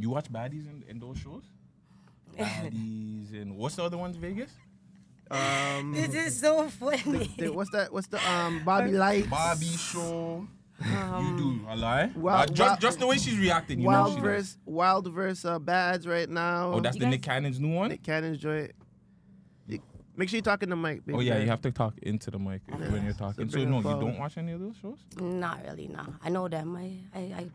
You watch baddies in those shows? Baddies and what's the other ones? Vegas. This is so funny. What's the Bobby Lights? Bobby show. You do a lie? Wild, just the way she's reacting. You know she does. Wild verse Bads right now. Oh, that's the Nick Cannon's new one? Nick Cannon's joint. Make sure you talk in the mic, baby. Oh, yeah, you have to talk into the mic when you're talking. So, no, you don't watch any of those shows? Not really, no. I know them. I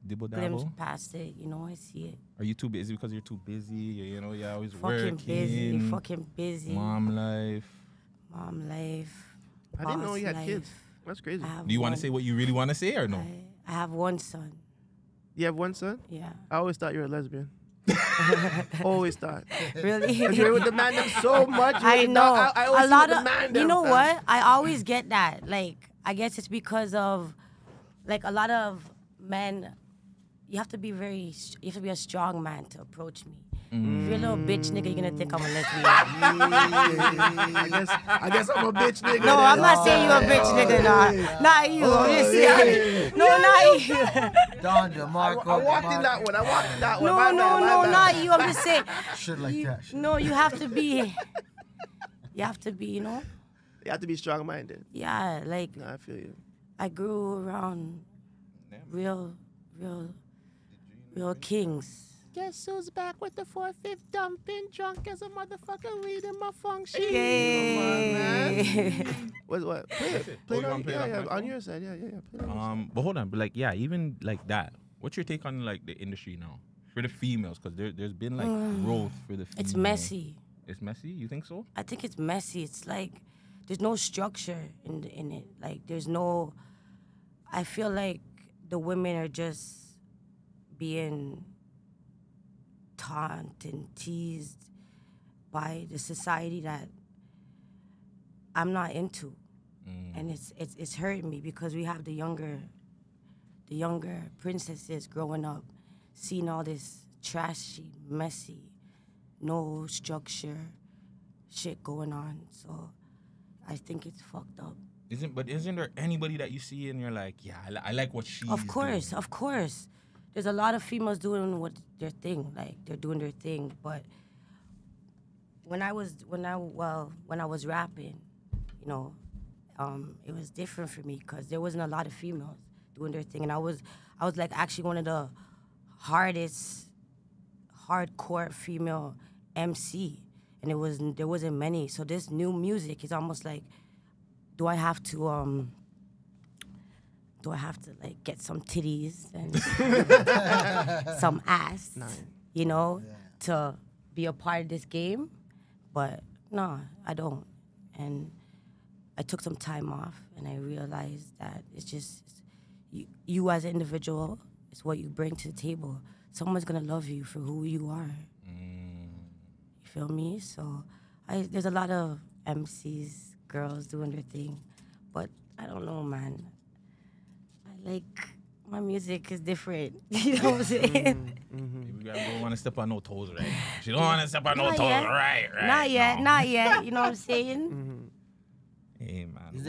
Dibble glimpse dabble? past it, you know, I see it. Are you too busy because you're too busy? You know, you're always Fucking working. fucking busy. Mom life. I didn't know you had kids. That's crazy. Do you want to say what you really want to say or no? I have one son. You have one son? Yeah. I always thought you were a lesbian. Always thought. Really? Because you would demand them so much. I know. I always a lot of demand them. you know what? I always get that. Like, I guess it's because of, like, a lot of men. You have to be a strong man to approach me. If you're a little bitch nigga, you're gonna think I'm a lesbian. I guess I'm a bitch nigga. No, I'm not saying you a bitch nigga, nah. Not you. I'm just saying. No, not you. Don DeMarco. I walked in that one. No, not you. I'm just saying. Shit like that. No, you have to be, you know? You have to be strong-minded. Yeah, like. Nah, I feel you. I grew around real kings. Guess who's back with the 4/5 dumping, drunk as a motherfucker, reading my function. Yay. Come on, man. What? Play it. On your side, yeah. Play it But hold on, but like, yeah, even like that. What's your take on like the industry now for the females? Because there's been like growth for the females. It's messy. It's messy. You think so? I think it's messy. It's like there's no structure in it. Like there's no. I feel like the women are just being taunted and teased by the society that I'm not into, and it's hurting me because we have the younger princesses growing up, seeing all this trashy, messy, no structure, shit going on. So I think it's fucked up. Isn't there anybody that you see and you're like, yeah, I like what she's Of course. There's a lot of females doing their thing, like they're doing their thing. But when I was rapping, you know, it was different for me because there wasn't a lot of females doing their thing, and I was like actually one of the hardest hardcore female MC, and there wasn't many. So this new music is almost like, do I have to like get some titties and some ass, you know, to be a part of this game? But no, I don't. And I took some time off, and I realized that it's just you as an individual. It's what you bring to the table. Someone's gonna love you for who you are. You feel me? So there's a lot of MCs, girls doing their thing, but I don't know, man. My music is different. You know what I'm saying? You don't want to step on no toes, right? She don't want to step on no toes, right? Not yet. You know what I'm saying? Hey, man. Is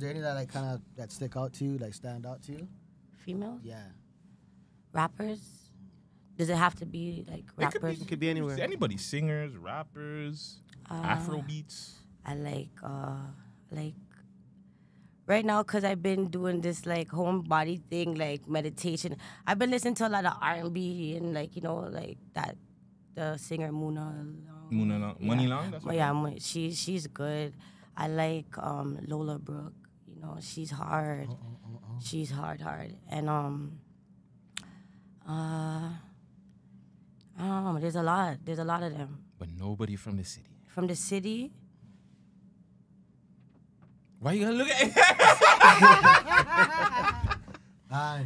there any that stick out to you, like stand out to you? Females? Yeah. Rappers? Does it have to be like rappers? It could be anywhere. Anybody, singers, rappers, Afro beats. I like right now, because I've been doing this like home body thing, like meditation. I've been listening to a lot of R&B and like, you know, like that, the singer Muna Long. Money Long? That's what she's good. I like Lola Brooke. You know, she's hard. She's hard. And I don't know, there's a lot of them. But nobody from the city. From the city? Why you gotta look at it?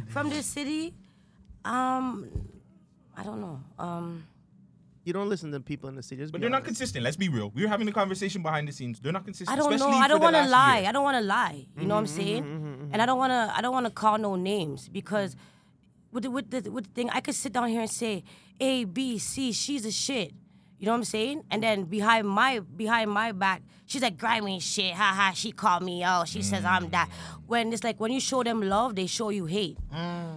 From the city? I don't know. You don't listen to people in the city. But they're not consistent. Let's be real. We were having a conversation behind the scenes. They're not consistent. I don't know. I don't want to lie. I don't want to lie. You know what I'm saying? And I don't want to call no names because with the thing, I could sit down here and say A, B, C. She's a shit. You know what I'm saying? And then behind my back, she's like, Grhyme ain't shit. Ha ha. She called me out. She says I'm that. When it's like when you show them love, they show you hate.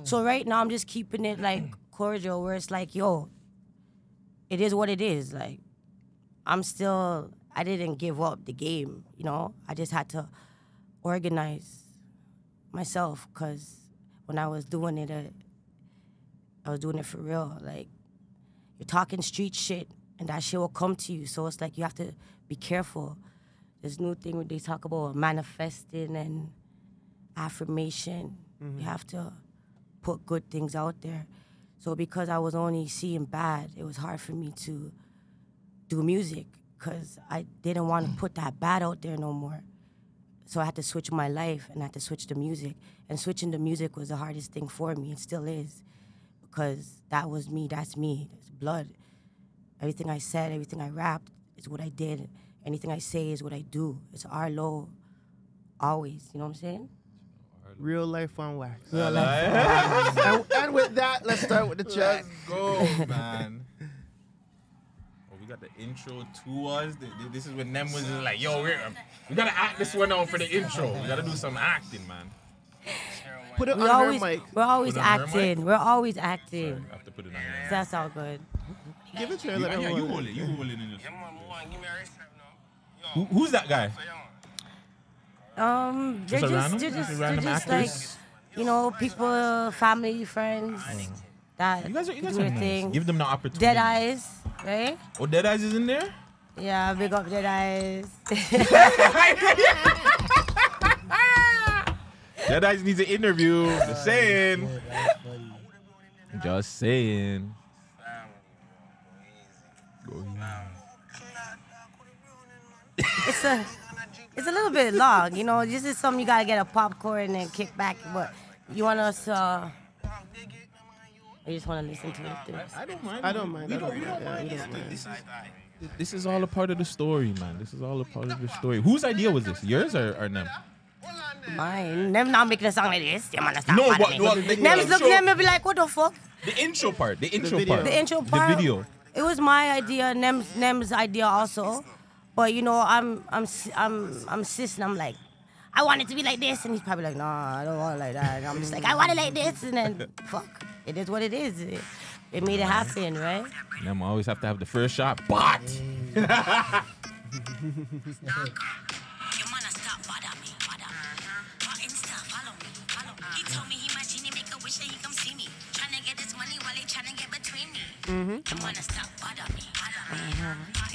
So right now I'm just keeping it like cordial where it's like, yo, it is what it is. Like, I didn't give up the game, you know? I just had to organize myself because when I was doing it, I was doing it for real. Like, you're talking street shit and that shit will come to you. So it's like you have to be careful. This new thing where they talk about manifesting and affirmation. You have to put good things out there. So because I was only seeing bad, it was hard for me to do music because I didn't want to put that bad out there no more. So I had to switch my life and I had to switch the music. And switching the music was the hardest thing for me. It still is. Because that was me, that's me, that's blood. Everything I said, everything I rapped is what I did. Anything I say is what I do. It's Arlo, always, you know what I'm saying? Real life on wax. Real life. And with that, let's start with the chat. Let's go, man. Oh, we got the intro to us. This is when them was just like, yo, we gotta act this one out for the intro. We gotta do some acting, man. Put it on her mic. We're always Put it on her acting. mic? We're always acting. Sorry, I have to put it on your That's all good. Give it to her. Yeah, Let her you hold hold it. it. You hold it in this. Who's that guy? They're a just, random? they're Just just, random they're just like, actors? you know, people, family, friends, that You guys do are their nice. thing. Give them the opportunity. Dead Eyes, right? Oh, Dead Eyes is in there? Yeah, big up Dead Eyes. Dead Eyes needs an interview. Just saying. Yeah, that's funny. Just saying. It's a little bit long, you know. This is something you gotta get a popcorn and kick back. But you want us to? You just want to listen to it. I don't mind. I don't mind. We don't mind. This is all a part of the story, man. This is all a part of the story. Whose idea was this? Yours or them? Mine. Them not making a song like this. You understand? No, but Them look at them and be like, what the fuck? the intro part. The intro video. part. The intro part. The video. It was my idea, Nem's idea also. But you know, I'm cis and I'm like, I want it to be like this, and he's probably like, nah, I don't want it like that. And I'm just like, I want it like this, and then fuck, it is what it is. It made it happen, right? Them always have to have the first shot. But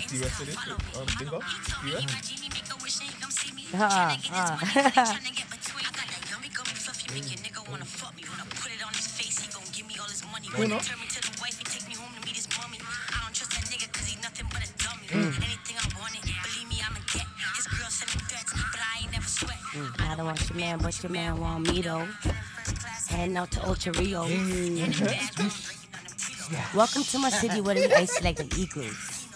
the rest of it, bingo. I don't want your man, but your man want me though. Heading out to Ocho Rios. Welcome to my city where we ice like the eagles.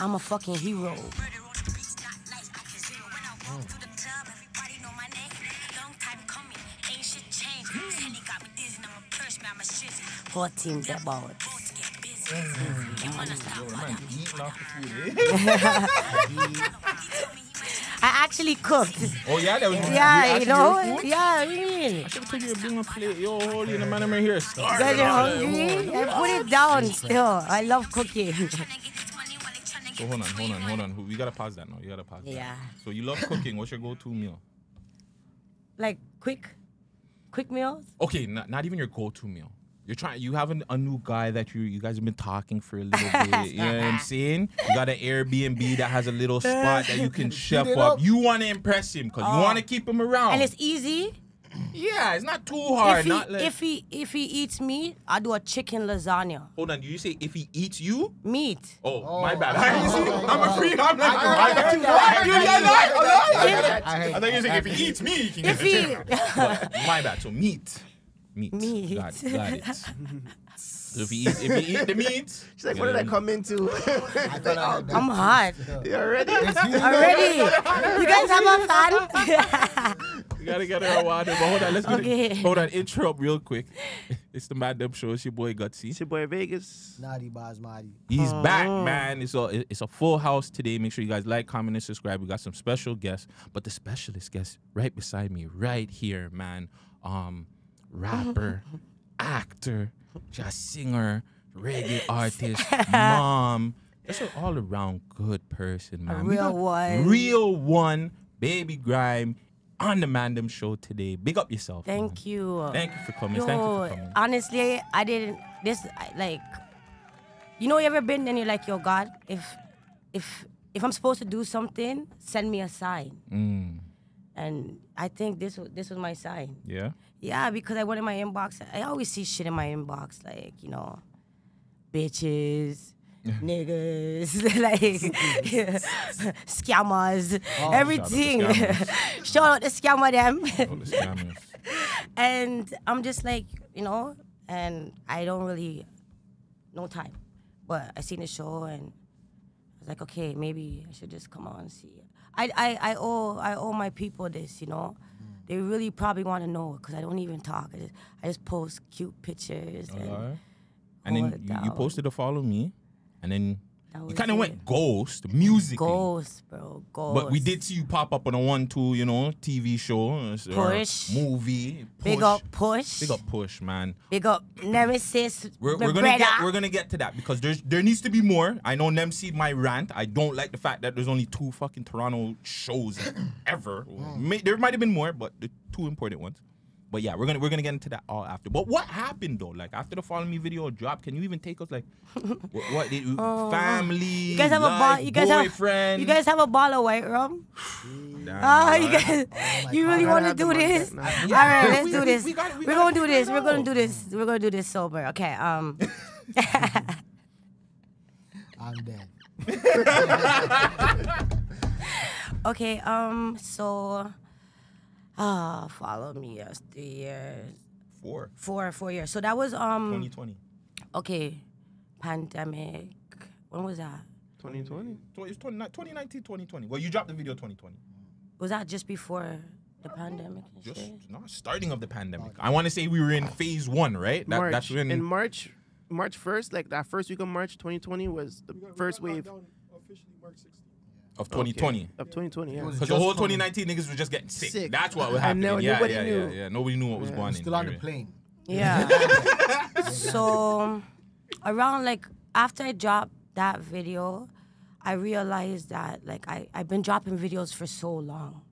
I'm a fucking hero. 14 dead balls. I actually cooked. Oh yeah, that was. Yeah, you know. Food? Yeah, what do you mean? I should have told you to bring a plate. Yo, holy, the man I'm here. Start. Guys are hungry? I put it down still. I love cooking. So hold on. We gotta pause that now. You gotta pause that. Yeah. So you love cooking. What's your go-to meal? Like quick meals? Okay, not even your go-to meal. You have a new guy that you guys have been talking for a little bit. You know what I'm saying? You got an Airbnb that has a little spot that you can chef up. You want to impress him because you want to keep him around. And it's easy. Yeah, it's not too hard. If he eats meat, I do a chicken lasagna. Hold on, do you say if he eats you? Meat. Oh, my bad. I'm a freak. I'm like, I think you say if he eats me, he can get the chicken. But my bad. So meat. Meat. Got it. So if he eat the meat. She's like, what did I come into? I'm hot. You already? Already. You guys have a fan? We gotta get her a water. But hold on, let's get it. Hold on, intro up real quick. It's the Mad Dub Show. It's your boy Gutsy. It's your boy Vegas. Naughty Basmati. He's back, man. It's a full house today. Make sure you guys like, comment, and subscribe. We got some special guests, but the specialist guest right beside me, right here, man. Rapper, actor, She's a singer, reggae artist, mom. Just an all-around good person, man. A real one. Real one, baby Grhyme, on the Mandem Show today. Big up yourself. Thank you. Thank you for coming. Yo, Thank you for coming. honestly, I didn't. You know, you ever been and you're like, yo, God, if I'm supposed to do something, send me a sign. And I think this was my sign. Yeah? Yeah, because I went in my inbox. I always see shit in my inbox, like, bitches, niggas, like scammers, everything. Shout out the scammer them. All the scammers. And I'm just like, and I don't really, no time. But I seen the show and I was like, okay, maybe I should just come on and see it. I owe my people this, They really probably want to know because I don't even talk. I just post cute pictures. And then you posted a follow me, and then you kind of it. went ghost musically. Ghost, bro, ghost. But we did see you pop up on a 1-2, TV show Push. or movie. Big up Push. Big up Push, man. Big up Nemesis. We're gonna get to that because there needs to be more. I know Nem see my rant. I don't like the fact that there's only 2 fucking Toronto shows ever. There might have been more, but the 2 important ones. But yeah, we're gonna get into that all after. But what happened though? Like after the Follow Me video dropped, can you even take us like what did family? You guys have life, boyfriend. You guys have a bottle of white rum? You guys, you really want to do this? All right, let's do this. We're gonna do this. We're gonna do this. We're gonna do this sober. Okay. I'm dead. Okay. So. Follow Me, yes, 3 years. 4 years. So that was 2020. Okay, pandemic. When was that? 2020. So it's 2019, 2020. Well, you dropped the video 2020. Was that just before the pandemic? And Just shit? not starting of the pandemic. I want to say we were in phase 1, right? That's when in March 1st, like that first week of March 2020 was the first wave. Officially March 16th. Of 2020. Okay. Of 2020, yeah. Because the whole 2019 niggas were just getting sick. That's what was happening. Nobody knew. Yeah. Nobody knew what was going on. Still on the plane. Yeah. So around like after I dropped that video, I realized that like I've been dropping videos for so long.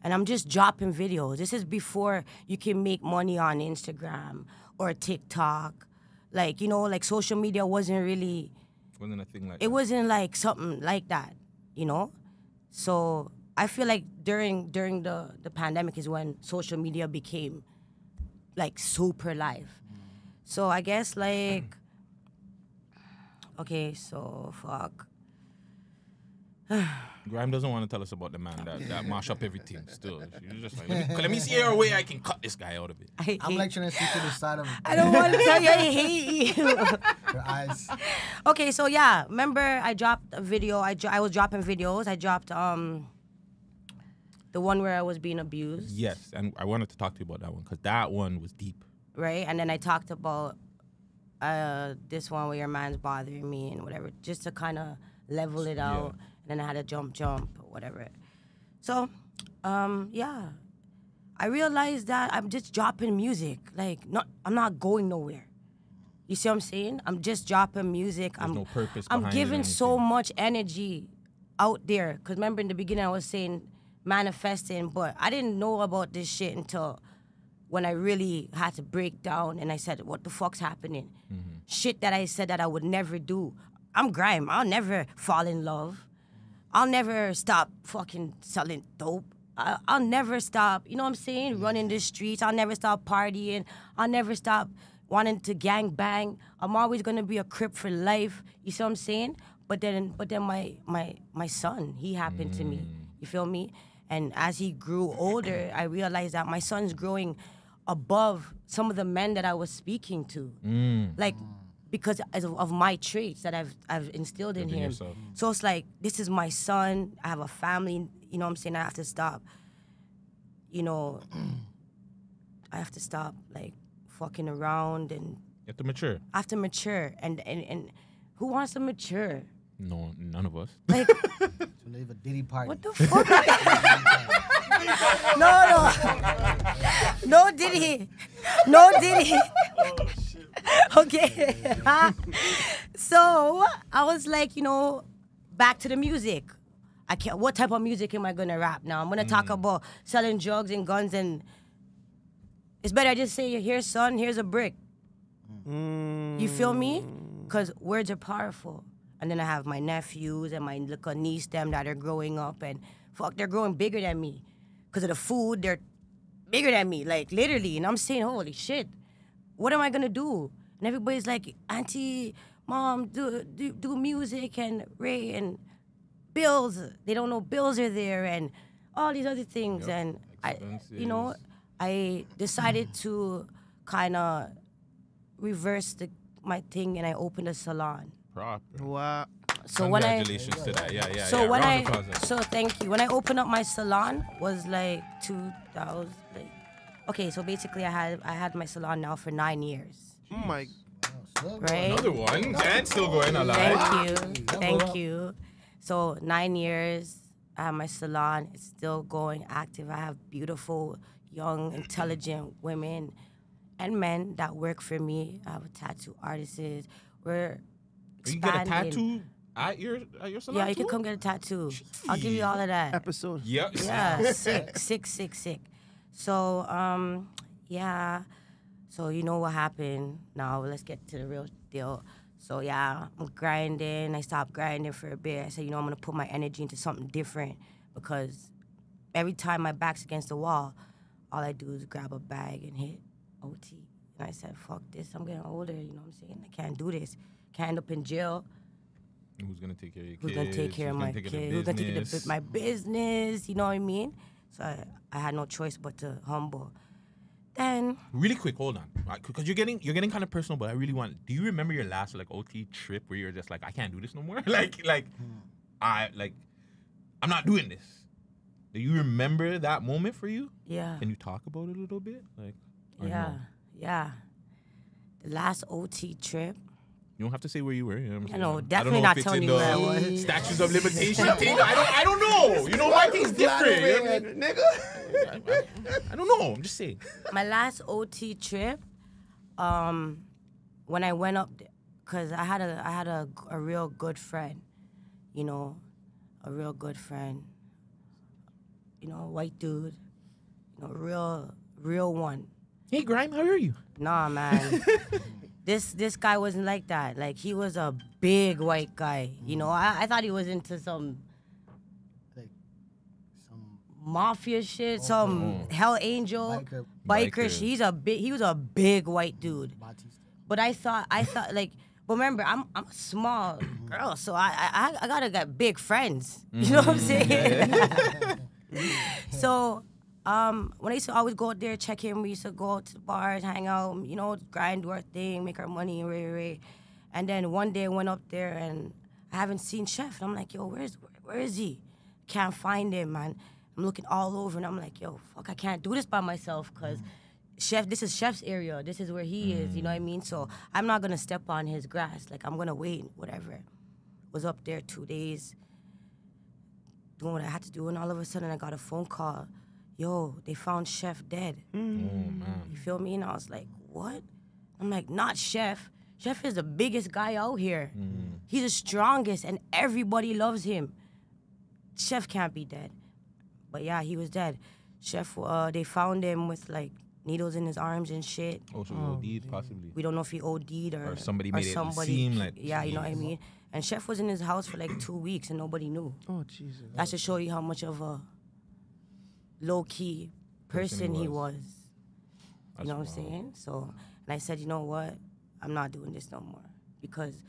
And I'm just dropping videos. This is before you can make money on Instagram or TikTok. Like, like social media wasn't really Wasn't a thing like it wasn't like something like that. So I feel like during the pandemic is when social media became like super live. So I guess like, okay, so fuck. Grhyme doesn't want to tell us about the man that mash up everything still. She's just like, let me see a way I can cut this guy out of it. I'm like trying to see to the side of I don't want to tell you I hate you. your eyes. Okay, so yeah, remember I dropped a video. I was dropping videos. I dropped the one where I was being abused. Yes, and I wanted to talk to you about that one because that one was deep. Right, and then I talked about this one where your man's bothering me and whatever, just to kind of level it out. Yeah. And then I had a jump or whatever. So, yeah, I realized that I'm just dropping music. Like, I'm not going nowhere. You see what I'm saying? I'm just dropping music. There's no purpose I'm behind it or giving so anything. much energy out there. Because remember in the beginning I was saying manifesting, but I didn't know about this shit until when I really had to break down and I said, what the fuck's happening? Shit that I said that I would never do. I'm Grhyme. I'll never fall in love. I'll never stop fucking selling dope. I'll never stop, you know what I'm saying, running the streets. I'll never stop partying. I'll never stop wanting to gang bang. I'm always gonna be a Crip for life. You see what I'm saying? But then my son, he happened to me. You feel me? And as he grew older, I realized that my son's growing above some of the men that I was speaking to. Like, because of my traits that I've instilled in him. Yourself. So it's like, this is my son. I have a family. You know what I'm saying? I have to stop. I have to stop like fucking around and. You have to mature. I have to mature. And who wants to mature? No, none of us. Like, To leave a Diddy party. what the fuck? No, Diddy. No, Diddy. Okay. So I was like, back to the music. I can't. What type of music am I gonna rap now? I'm gonna talk about selling drugs and guns, and it's better I just say, "Here, son, here's a brick." You feel me? Because words are powerful. And then I have my nephews and my little niece, them that are growing up, and they're growing bigger than me. Because of the food, they're bigger than me, like literally. And I'm saying, holy shit, what am I gonna do? And everybody's like, Auntie, Mom, do music, and Ray, and bills. They don't know bills are there, and all these other things. And I decided to kind of reverse my thing, and I opened a salon. Proper. Wow. So Congratulations to that. Yeah. So when Round of applause. so thank you. When I opened up my salon was like 2000. Okay, so basically I had my salon now for 9 years. Oh my. Right. Another one. And still going alive. Thank you. So 9 years. I have my salon. It's still going active. I have beautiful, young, intelligent women and men that work for me. I have a tattoo artist. We're expanding. You get a tattoo at your salon? Yeah, you can come get a tattoo. I'll give you all of that. Episode. Yep. Yeah, sick. So, yeah. So you know what happened. Now let's get to the real deal. So yeah, I'm grinding. I stopped grinding for a bit. I said, I'm gonna put my energy into something different, because every time my back's against the wall, all I do is grab a bag and hit OT. And I said, fuck this. I'm getting older. You know what I'm saying? I can't do this. Can't end up in jail. Who's gonna take care of your kids? Who's gonna take care of my kids? Who's gonna take care of my business? You know what I mean? So I had no choice but to humble. Then really quick, hold on, because you're getting kind of personal, but I really want. Do you remember your last OT trip where you're just like, I can't do this no more? I'm not doing this. Do you remember that moment for you? Yeah. Can you talk about it a little bit? Yeah. The last OT trip. You don't have to say where you were. You know what I'm saying? No, definitely not telling you where I was. Statutes of limitation thing. I don't know. My thing's different. You know what I mean? Nigga. I don't know. I'm just saying. My last OT trip, when I went up, because I had a real good friend, a real good friend, white dude, real one. Hey, Grhyme, how are you? Nah, man. This guy wasn't like that. Like, he was a big white guy. I thought he was into some mafia shit, some Hell Angel biker. He was a big white dude. But I thought but remember, I'm a small girl, so I gotta get big friends. You know what I'm saying? So when I used to always go out there, check him, we used to go out to the bars, hang out, grind, do our thing, make our money, and then one day I went up there and I haven't seen Chef. And I'm like, yo, where is he? Can't find him, man. I'm looking all over and I'm like, yo, fuck, I can't do this by myself, because this is Chef's area. This is where he is, you know what I mean? So I'm not gonna step on his grass. Like, I'm gonna wait, whatever. Was up there 2 days, doing what I had to do, and all of a sudden I got a phone call. Yo, they found Chef dead. Oh, man. You feel me? And I was like, what? I'm like, not Chef. Chef is the biggest guy out here. He's the strongest, and everybody loves him. Chef can't be dead. But yeah, he was dead. Chef, they found him with needles in his arms and shit. Oh, so he OD'd possibly. We don't know if he OD'd or somebody made it seem like. Yeah, you know what I mean? And Chef was in his house for 2 weeks and nobody knew. Oh, Jesus. That should show you how much of a low-key person he was. You know what I'm saying? So, and I said, you know what? I'm not doing this no more, because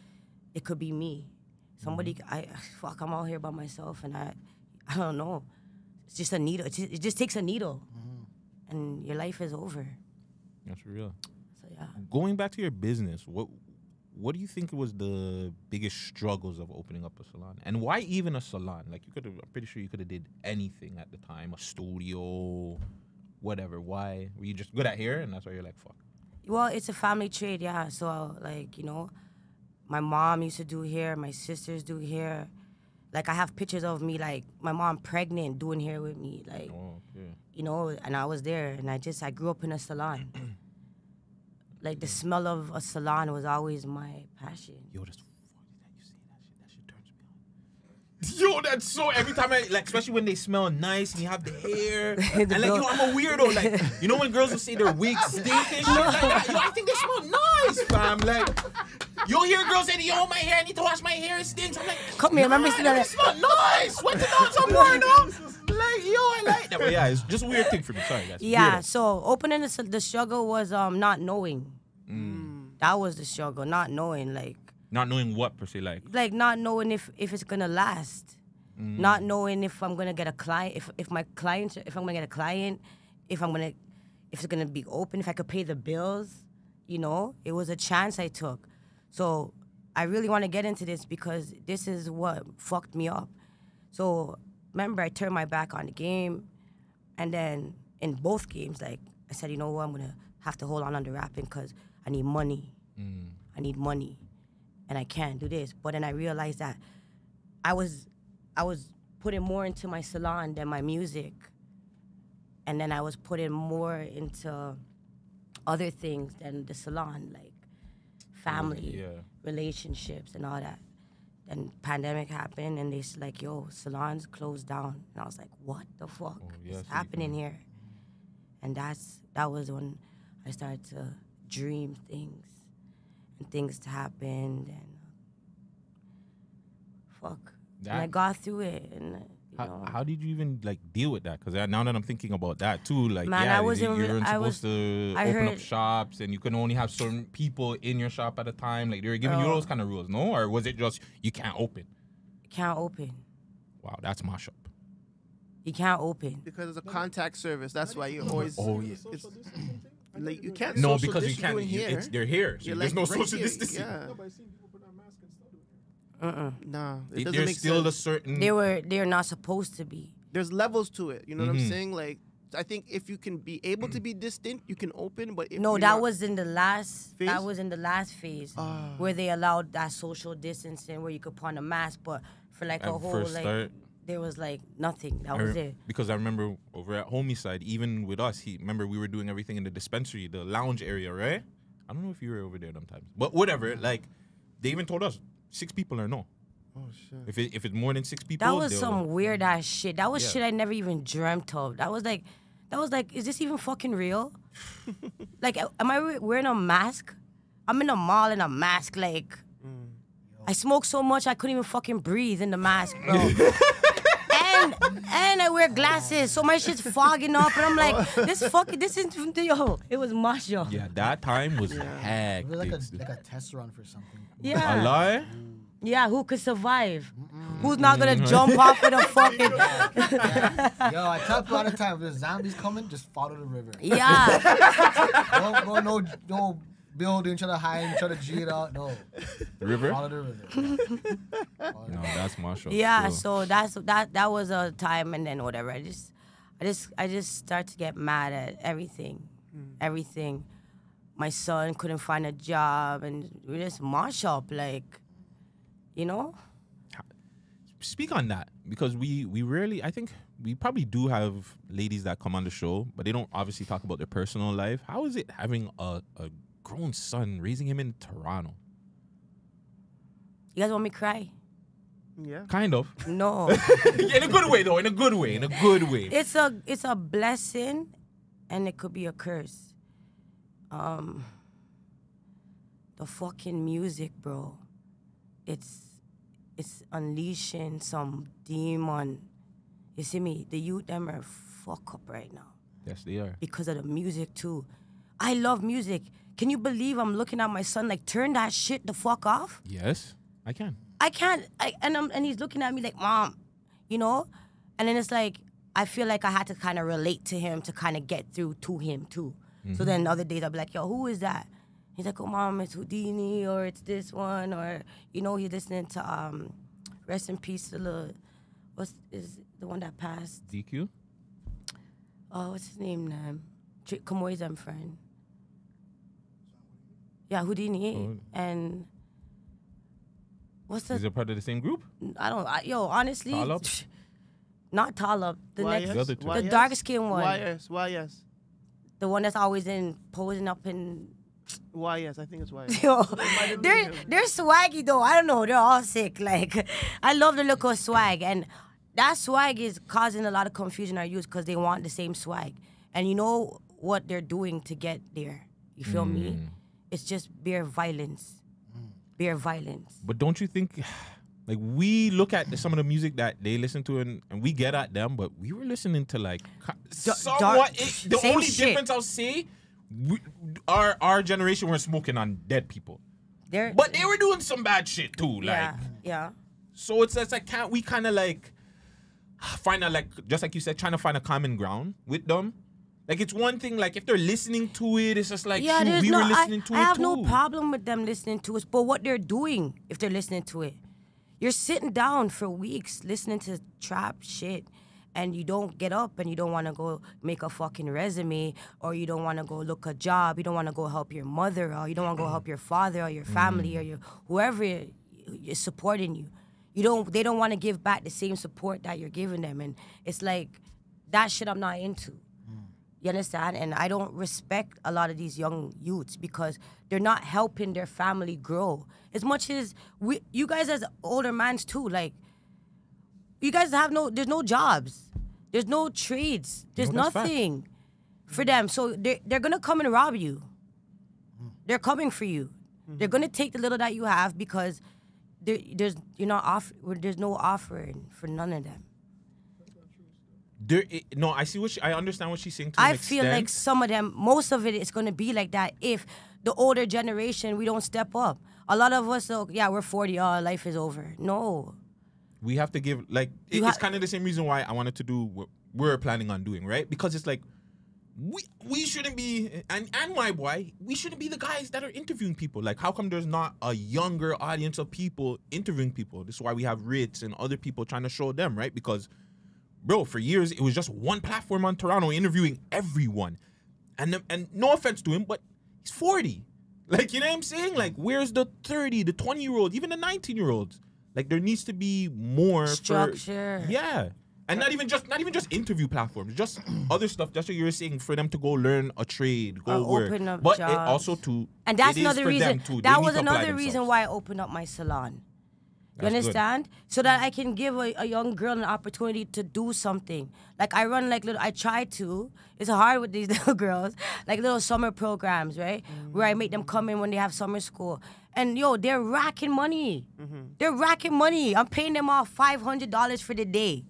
it could be me. Somebody, I'm out here by myself, and I don't know. It's just a needle. It just takes a needle, and your life is over. That's real. So yeah. Going back to your business, what do you think was the biggest struggles of opening up a salon, and why even a salon? I'm pretty sure you could have did anything at the time, a studio, whatever. Why were you just good at hair, and that's why you're like, fuck? Well, it's a family trade, yeah. So my mom used to do hair, my sisters do hair. I have pictures of me, my mom pregnant doing hair with me, oh, okay. And I was there, and I grew up in a salon. Like the smell of a salon was always my passion. Yo, that's funny that you say that shit. That shit turns me on. Yo, that's so. Every time I like, especially when they smell nice and you have the hair, and like, yo, I'm a weirdo. Like, you know when girls will say their wigs stink and shit like that. Yo, I think they smell nice, fam. Like, you'll hear girls say, "Yo, my hair, I need to wash my hair. It stinks." I'm like, come here, let me see that. It smell nice. What the hell, some more, no? Like, yo, I like that. But yeah, it's just a weird thing for me. Sorry, guys. Yeah, Weirdo. so opening the struggle was not knowing. That was the struggle, not knowing, like Not knowing what per se, like not knowing if it's gonna last, not knowing if I'm gonna get a client, if I'm gonna get a client, if it's gonna be open, if I could pay the bills, you know. It was a chance I took, so I really want to get into this because this is what fucked me up. So remember, I turned my back on the game, and then in both games, like I said, you know what, I'm gonna have to hold on to rapping because I need money. I need money, and I can't do this. But then I realized that I was putting more into my salon than my music, and then I was putting more into other things than the salon, like family, relationships, and all that. Then pandemic happened, and they like, yo, salons closed down, and I was like, what the fuck is happening here? And that was when I started to dream things and things to happen, and fuck. And I got through it, and how did you even like deal with that? Because now that I'm thinking about that too, like man, yeah, I wasn't, you weren't supposed to open up heard, shops, and you could only have certain people in your shop at a time. Like they were giving you those kind of rules, no? Or was it just you can't open? Can't open. Wow, that's my shop. You can't open because it's a contact service. That's why you always. Oh yeah. Like you can't. No, because you can't. They're here. So there's no social distancing. Yeah. No, but I seen people put on masks and stuff. No, it doesn't There's make still sense. a certain. They're not supposed to be. There's levels to it. You know what I'm saying? Like, I think if you can be able to be distant, you can open. But if no, you're that not, was in the last. phase? That was in the last phase where they allowed that social distancing, where you could put on a mask, but for like a whole like. There was like nothing. That was it. Because I remember over at Homie side, even with us, remember we were doing everything in the dispensary, the lounge area, right? I don't know if you were over there sometimes, but whatever. Like they even told us 6 people or no. Oh shit. If it's more than 6 people, that was some weird ass shit. That was shit I never even dreamt of. That was like, is this even fucking real? Like, am I wearing a mask? I'm in a mall in a mask. Like, I smoke so much I couldn't even fucking breathe in the mask, bro. And I wear glasses, so my shit's fogging up, and I'm like, this isn't, yo, it was macho. Yeah, that time was hectic. It was like a test run for something. Yeah. A lie? Yeah, who could survive? Who's not gonna jump off with a fucking... Yo, I tell people all the time, if there's zombies coming, just follow the river. Yeah. Don't go no building, try to hide, try to G it out. No. The river? Follow the river. No, that's Marshall. Yeah, so that was a time, and then whatever. I just start to get mad at everything. Everything. My son couldn't find a job, and we just march up, like, you know? Speak on that, because we rarely, I think we probably do have ladies that come on the show, but they don't obviously talk about their personal life. How is it having a grown son, raising him in Toronto? You guys want me to cry? Yeah. Kind of. No. In a good way, though. In a good way. It's a blessing, and it could be a curse. The fucking music, bro. It's unleashing some demon. You see me? The youth them are fuck up right now. Yes, they are. Because of the music too. I love music. Can you believe I'm looking at my son like, turn that shit the fuck off? Yes, I can. I can't. And he's looking at me like, Mom, you know? And then it's like, I feel like I had to kind of relate to him to kind of get through to him too. So then other days I'll be like, yo, who is that? He's like, oh, Mom, it's Houdini, or it's this one, or, you know, he's listening to, rest in peace, the the one that passed? DQ? Oh, what's his name now? Kamoy's friend. Yeah, Houdini. Oh. And what's the... Is it part of the same group? Honestly... Talib? Not Talib. The next... The other two. The dark-skinned one. YS. The one that's always posing up in YS, I think it's YS. Yo, they're swaggy though. I don't know. They're all sick. Like, I love the look of swag, and that swag is causing a lot of confusion in our youth because they want the same swag, and you know what they're doing to get there. You feel me? It's just bare violence, bare violence. But don't you think, like, we look at some of the music that they listen to and we get at them, but we were listening to like somewhat. The same only shit. difference I'll say, our generation were smoking on dead people, They're, but they were doing some bad shit too. Like, yeah. so it's like, can't we kind of like find a, like, just like you said, trying to find a common ground with them? Like, it's one thing, like, if they're listening to it, it's just like, Yeah, shoot, we were listening to it I have too. no problem with them listening to us, but what they're doing if they're listening to it. You're sitting down for weeks listening to trap shit, and you don't get up and you don't want to go make a fucking resume, or you don't want to go look a job, you don't want to go help your mother, or you don't want to go help your father or your family or your whoever is supporting you. They don't want to give back the same support that you're giving them, and it's like, that shit I'm not into. You understand? And I don't respect a lot of these young youths because they're not helping their family grow. As much as you guys as older mans too, like, you guys there's no jobs. There's no trades. There's No, that's nothing for them. So they're going to come and rob you. They're coming for you. They're going to take the little that you have because there's no offering for none of them. No, I see I understand what she's saying to an I feel extent. like some of them, most of it is going to be like that if the older generation, we don't step up. A lot of us, we're 40, life is over. No. We have to give, like, it's kind of the same reason why I wanted to do what we're planning on doing, right? Because it's like, we shouldn't be, and my boy, we shouldn't be the guys that are interviewing people. Like, how come there's not a younger audience of people interviewing people? This is why we have Ritz and other people trying to show them, right? Because, bro, for years, it was just one platform on Toronto interviewing everyone. And no offense to him, but he's 40. Like, you know what I'm saying? Like, where's the 30, the 20-year-olds, even the 19-year-olds? Like, there needs to be more structure. Yeah. And not even just interview platforms, just other stuff. That's what you were saying, for them to go learn a trade, go work. Open up but jobs. it also to, And that's it is another for reason. them too. That They was need to apply another reason themselves. why I opened up my salon. You That's understand? So that I can give a young girl an opportunity to do something. Like, I run I try to. It's hard with these little girls. Like little summer programs, right? Where I make them come in when they have summer school. And they're racking money. They're racking money. I'm paying them off $500 for the day.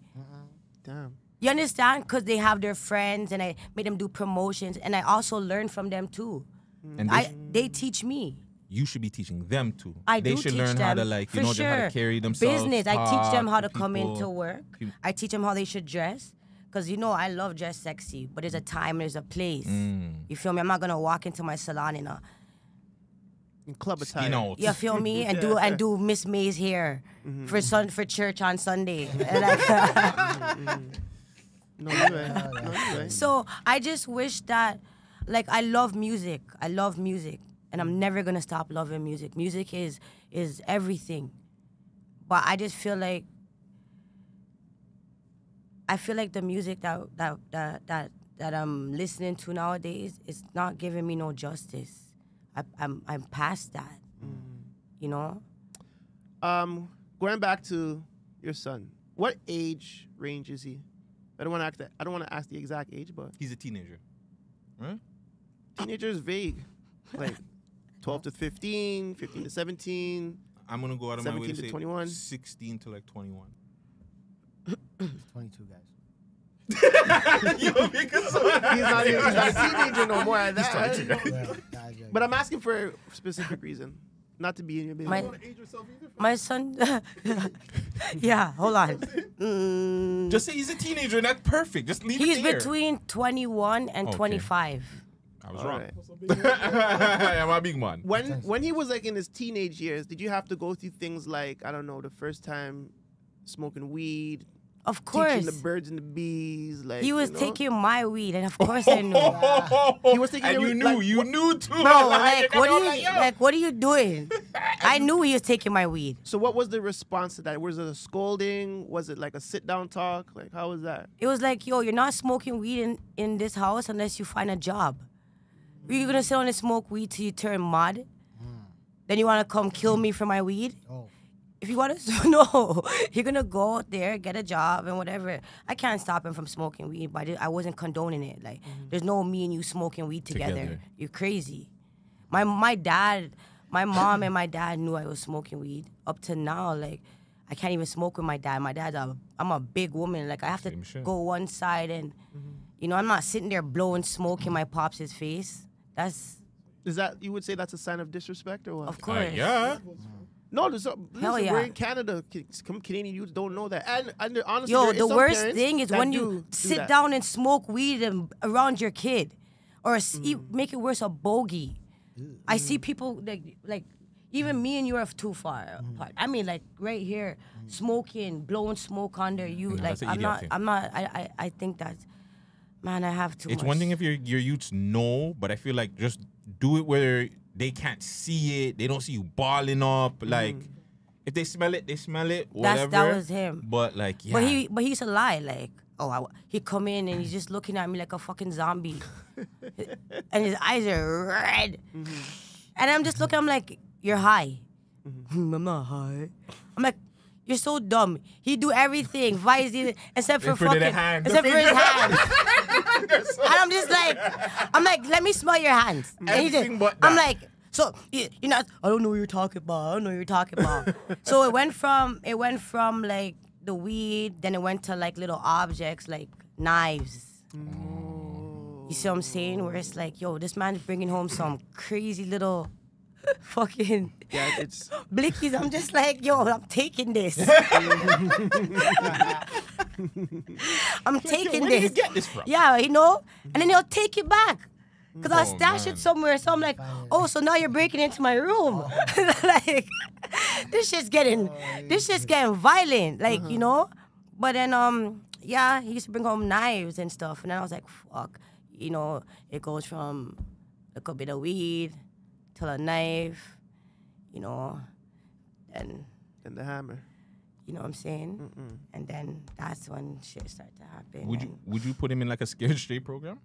Damn. You understand? Because they have their friends and I make them do promotions. And I also learn from them too. And They teach me. you should be teaching them too. I they do should teach learn them, how to, like, for how sure. to carry themselves. Business. I teach them how to come people. into work. I teach them how they should dress. Because, I love dress sexy. But there's a time, there's a place. You feel me? I'm not going to walk into my salon in Club attire. you feel me? And do Miss May's hair for church on Sunday. Like, No, you're right. No, you're right. so I just wish that, like, I love music. And I'm never gonna stop loving music. Music is everything. But I just feel like the music that I'm listening to nowadays is not giving me no justice. I'm past that. Going back to your son, what age range is he? I don't want to ask the exact age, but He's a teenager, right? teenager is vague. Like 12 to 15, 15 to 17. I'm gonna go out of my way 17 to to say 21. 16 to like 21. 22 guys. Yo, because He's not a teenager no more. Yeah, guys, yeah. But I'm asking for a specific reason. Not to be in your business. My- You don't age yourself either. My son, yeah, hold on. just say he's a teenager and that's perfect. Just leave He's it there. between 21 and Okay. 25. I was All wrong. right. What's up, big man? I'm a big man. When he was like in his teenage years, did you have to go through things like, I don't know, the first time smoking weed, Of teaching course. the birds and the bees? Like He was you know? taking my weed, and of course I knew. He was taking and your you weed, knew, like, you knew too. Bro, like, You're what gonna are be you, like, yo. like, what are you doing? I knew he was taking my weed. So what was the response to that? Was it a scolding? Was it like a sit down talk? Like how was that? It was like, yo, you're not smoking weed in this house unless you find a job. You're gonna sit on and smoke weed till you turn mud? Then you wanna come kill me for my weed? Oh. If you want to, no, you're gonna go out there, get a job and whatever. I can't stop him from smoking weed, but I wasn't condoning it. Like, there's no me and you smoking weed together. You're crazy. My dad, my mom and my dad knew I was smoking weed. Up to now, like, I can't even smoke with my dad. My dad's I'm a big woman. Like, I have to go one side and, you know, I'm not sitting there blowing smoke in my pops' face. Is that, you would say that's a sign of disrespect or what? Of course. Yeah. No, listen, yeah. we're in Canada. Some Canadian youths don't know that. And honestly, Yo, there is the some worst parents thing is that when do you sit that. down and smoke weed around your kid, or make it worse, a bogey. I see people like even me and you are too far apart. I mean, like right here, smoking, blowing smoke under you. No, like that's an idiot thing. I think that's, man, I have too much. It's one thing if your youths know, but I feel like just do it where they can't see it. They don't see you balling up. Like, if they smell it, they smell it. Whatever. That was him. But like, yeah. But he used to lie. Like, he come in and he's just looking at me like a fucking zombie, and his eyes are red. And I'm just looking. I'm like, you're high. I'm not high. I'm like, you're so dumb. He do everything, vice except for For the fucking, hand. except for his hands. And I'm just like, let me smell your hands. And he just, Everything but I'm that. like, so you're not. I don't know what you're talking about. I don't know what you're talking about. So it went from like the weed, then it went to like little objects like knives. You see what I'm saying? Where it's like, yo, this man's bringing home some crazy little fucking it's blickies. I'm just like, yo, I'm taking this. I'm taking Where this. did you get this from? Yeah, you know? And then he'll take it back. Because I'll Oh, stash man. it somewhere. So I'm like, oh, so now you're breaking into my room. Like, this shit's getting violent. Like, you know? But then, yeah, he used to bring home knives and stuff. And then I was like, fuck. You know, it goes from a couple bit of weed to a knife, you know, and the hammer. you know what I'm saying? And then that's when shit started to happen. Would you put him in like a scared straight program?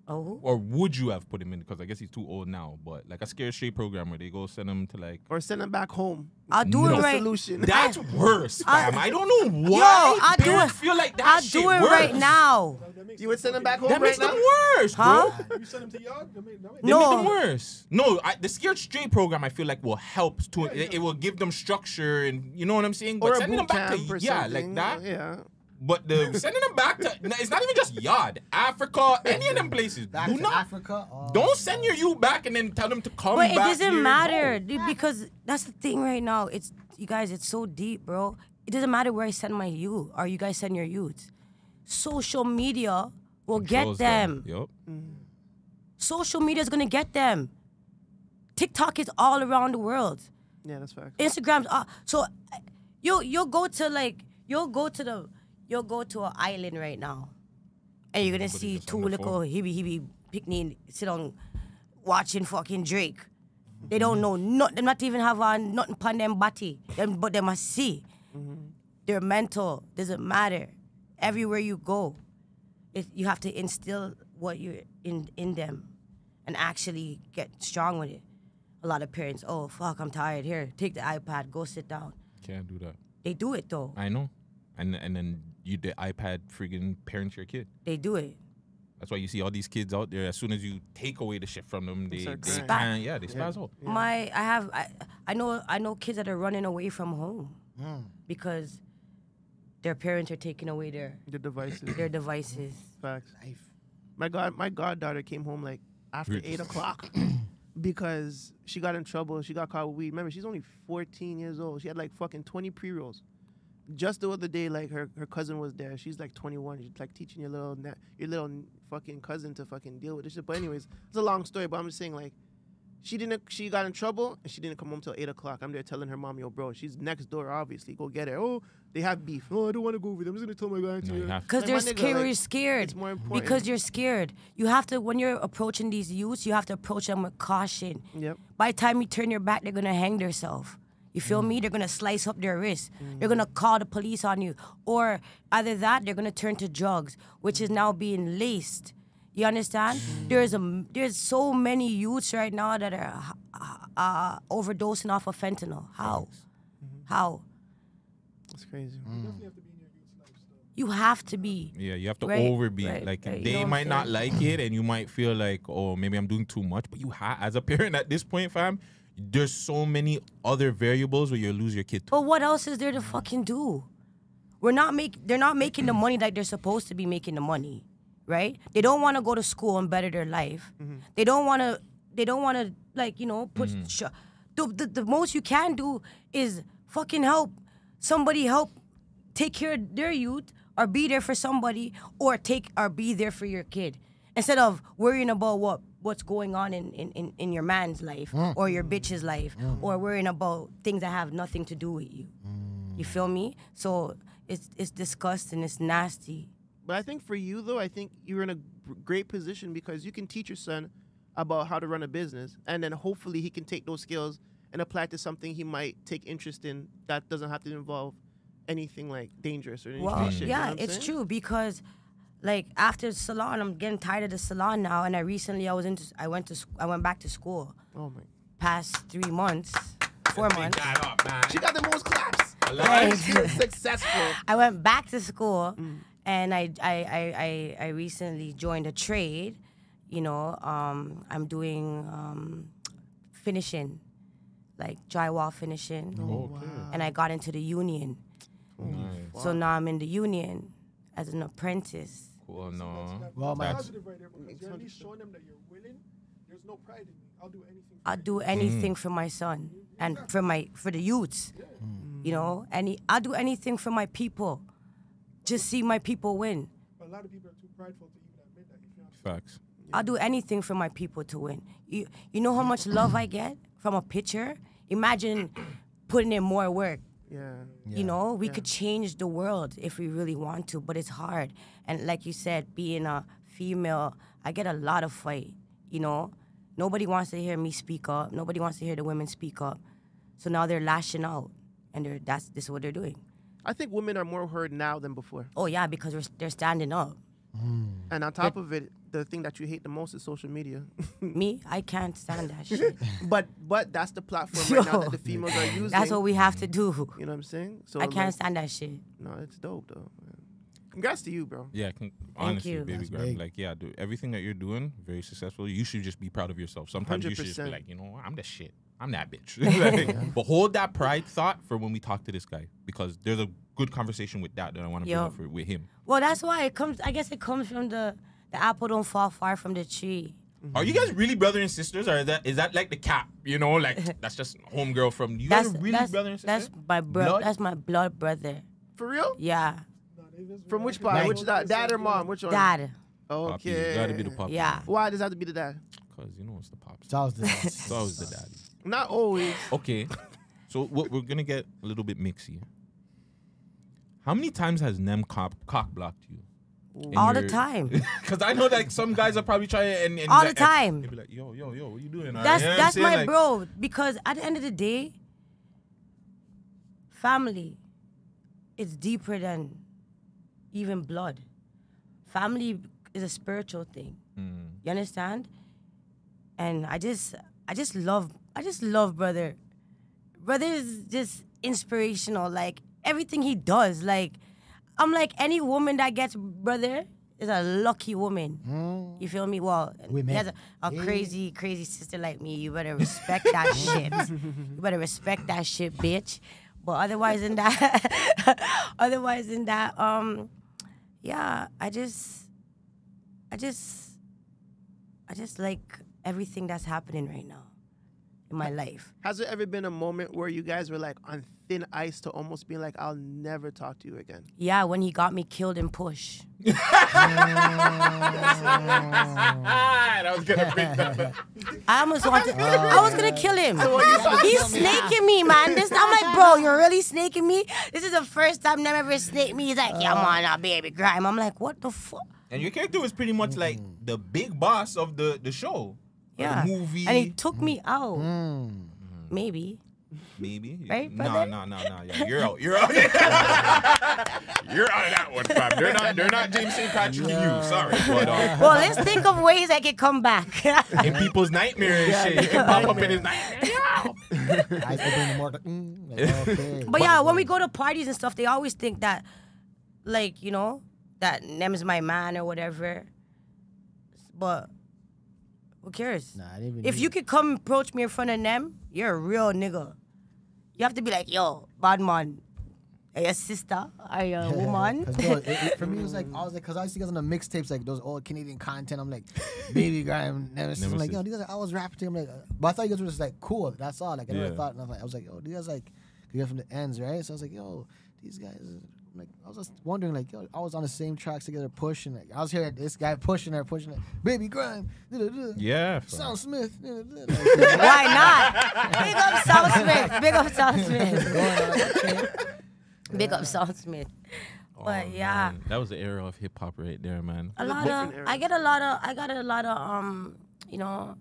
Oh, Or would you have put him in, because I guess he's too old now, but like a scared straight program where they go send him to like... Or send him back home. I'll do No. it right. Solution. That's worse, fam. I don't know Yo, why I'll do parents it. feel like that I'll shit do it worse. right now. You would send him back home That right makes them now? worse, Huh? bro. You send him to yard? That make They No. make them worse. No, the scared straight program I feel like will help to it will give them structure and you know what I'm saying. But Or a sending them boot back to camp or yeah, something. like that. Yeah. But the sending them back to it's not even just Yard, Africa, any of them places. Back Do to not Africa. Oh. don't send your youth back and then tell them to come But back. it doesn't here. matter, No. dude, because that's the thing right now. It's you guys. It's so deep, bro. It doesn't matter where I send my youth or you guys send your youths. Social media will get Controls them. Yup. Social media is gonna get them. TikTok is all around the world. Yeah, that's fact. Instagram's so you'll go to an island right now, and you're gonna see just two on the little phone. hibby picnic sit on watching fucking Drake. They don't know nothing. They not even have on nothing upon them body. But they must see. They're mental. Doesn't matter. Everywhere you go, you have to instill what you're in them, and actually get strong with it. A lot of parents, oh fuck, I'm tired. Here, take the iPad, go sit down. Can't do that. They do it though. I know. And then you the iPad friggin' parents your kid. They do it. That's why you see all these kids out there. As soon as you take away the shit from them, they start spaz. crying. Yeah, they spaz out. I know kids that are running away from home because their parents are taking away their The devices. Facts. My goddaughter came home like after Weird. 8 o'clock because she got in trouble. She got caught with weed. Remember, she's only 14 years old. She had like fucking 20 pre-rolls. Just the other day, like her cousin was there. She's like 21. She's like teaching your little fucking cousin to fucking deal with this shit. But anyways, it's a long story. But I'm just saying, like, she got in trouble and she didn't come home till 8 o'clock. I'm there telling her mom, yo, bro, she's next door, obviously. Go get her. Oh, they have beef. Oh, I don't want to go over there. I'm just gonna tell my guy. No, you have to. because Like, they're my nigga, scared. like, You're scared. it's more important. Because you're scared. You have to, when you're approaching these youths, you have to approach them with caution. Yep. By the time you turn your back, they're gonna hang themselves. You feel me? They're gonna slice up their wrist. They're gonna call the police on you. Or either that, they're gonna turn to drugs, which is now being laced. You understand? There's so many youths right now that are overdosing off of fentanyl. How? How? That's crazy. Definitely have to be in your youth's life still. You have to be. Yeah, you have to Right, overbe. right, Like right. You know they what I'm might not saying? like it, and you might feel like, oh, maybe I'm doing too much. But you as a parent at this point, fam, there's so many other variables where you lose your kid. But what else is there to fucking do? They're not making the money like they're supposed to be making the money, right? They don't want to go to school and better their life. They don't want to like, you know, put the most you can do is fucking help take care of their youth, or be there for somebody, or be there for your kid, instead of worrying about what's going on in your man's life or your bitch's life, or worrying about things that have nothing to do with you. You feel me? So it's disgusting. It's nasty. But I think for you, though, I think you're in a great position because you can teach your son about how to run a business, and then hopefully he can take those skills and apply to something he might take interest in that doesn't have to involve anything like dangerous or any Well, street shit. You know yeah, what I'm it's saying? true, because like after the salon, I'm getting tired of the salon now, and I went back to school. Oh my! Past 3 months, 4 months. That up, man. She got the most claps. Right. She was successful. I went back to school, and I recently joined a trade. You know, I'm doing finishing, like drywall finishing, and I got into the union. Nice. So now I'm in the union as an apprentice. Cool, no. Well, man. Positive right there because you're at least showing them that you're willing. There's no pride in me. I'll do anything. I'll do anything for my son and for the youths. You know, I'll do anything for my people. Just see my people win. But a lot of people are too prideful to even admit that. You feel what I'm Facts. I'll do anything for my people to win. You know how much love I get from a picture? Imagine putting in more work. Yeah. You know, we could change the world if we really want to, but it's hard. And like you said, being a female, I get a lot of fight, you know? Nobody wants to hear me speak up. Nobody wants to hear the women speak up. So now they're lashing out, and this is what they're doing. I think women are more heard now than before. Oh, yeah, because they're standing up. And on top of it, the thing that you hate the most is social media. Me, I can't stand that shit. but that's the platform right now that the females are using. That's what we have to do. You know what I'm saying? So I can't like, stand that shit. No, it's dope though. Man. Congrats to you, bro. Yeah, honestly, you. baby That's Grhyme, big. like, yeah, dude, everything that you're doing, very successful. You should just be proud of yourself. Sometimes you should just be 100%. like, you know what, I'm the shit. I'm that bitch. Like, but hold that pride thought for when we talk to this guy, because there's a good conversation with that I want to bring Yo. up with him. Well, that's why it comes. I guess it comes from the apple don't fall far from the tree. Are you guys really brother and sisters, or is that like the cap? You know, like that's just homegirl from you. Guys are really brother and sister. That's my Blood? That's my blood brother. For real? Yeah, No, they just From which realize part? they Which don't dad or understand mom? Which one? dad. Poppy. Okay. You gotta be the poppy. Yeah. Why does it have to be the dad? Because you know it's the pops. So I was It's always the daddy. Not always. Okay, so we're gonna get a little bit mixy. How many times has Nem cock blocked you? In All the your- time. Because I know like some guys are probably trying and All like, the time. They'll be like, yo, what you doing? That's You know what I'm that's saying? my Like, bro. Because at the end of the day, family, it's deeper than even blood. Family is a spiritual thing. You understand? And I just love brother. Brother is just inspirational. Like everything he does. Like I'm like, any woman that gets brother is a lucky woman. You feel me? Well, Women. he has a crazy sister like me. You better respect that shit. You better respect that shit, bitch. But otherwise than that, yeah, I just like everything that's happening right now in my life. Has there ever been a moment where you guys were like on thin ice to almost being like, I'll never talk to you again? Yeah, when he got me killed in Push. that was gonna bring that up. I almost wanted. I was gonna kill him. He's snaking me, man. I'm like, bro, you're really snaking me. This is the first time never ever snaked me. He's like, yeah, man, now, baby, Grhyme. I'm like, what the fuck? And your character was pretty much like the big boss of the show. Or Yeah, the movie. and he took me out. Maybe. Maybe. Right, No. brother? Yeah, you're out. You're out. You're out of that one, fam. They're not James St. Patrick and you. Sorry, but Well, let's think of ways I can come back. in people's nightmares and shit, you can pop up in his nightmare. Eyes open in the morning. Like, okay. But yeah, when we go to parties and stuff, they always think that, like, you know, that Nem's my man or whatever. But who cares? Nah, I didn't even If you could come approach me in front of Nem, you're a real nigga. You have to be like, yo, bad man, are you a sister? Are you a woman? For me, it was like, because I see guys on the mixtapes, like those old Canadian content. I'm like, baby Grhyme, Nemesis. I'm like, yo, these guys, I was rapping to him. Like, but I thought you guys were just like, cool. That's all. Like, I never thought, and I was like, yo, these guys like, you guys from the ends, right? So I was like, yo, these guys, like, I was just wondering, like, yo, I was on the same tracks together pushing. Like, I was hearing this guy pushing her, baby Grhyme. Yeah. Sound Smith. Why not? Big up South Smith. Big up South Smith. Big up South Smith. But yeah. Man. That was the era of hip hop right there, man. I got a lot of you know,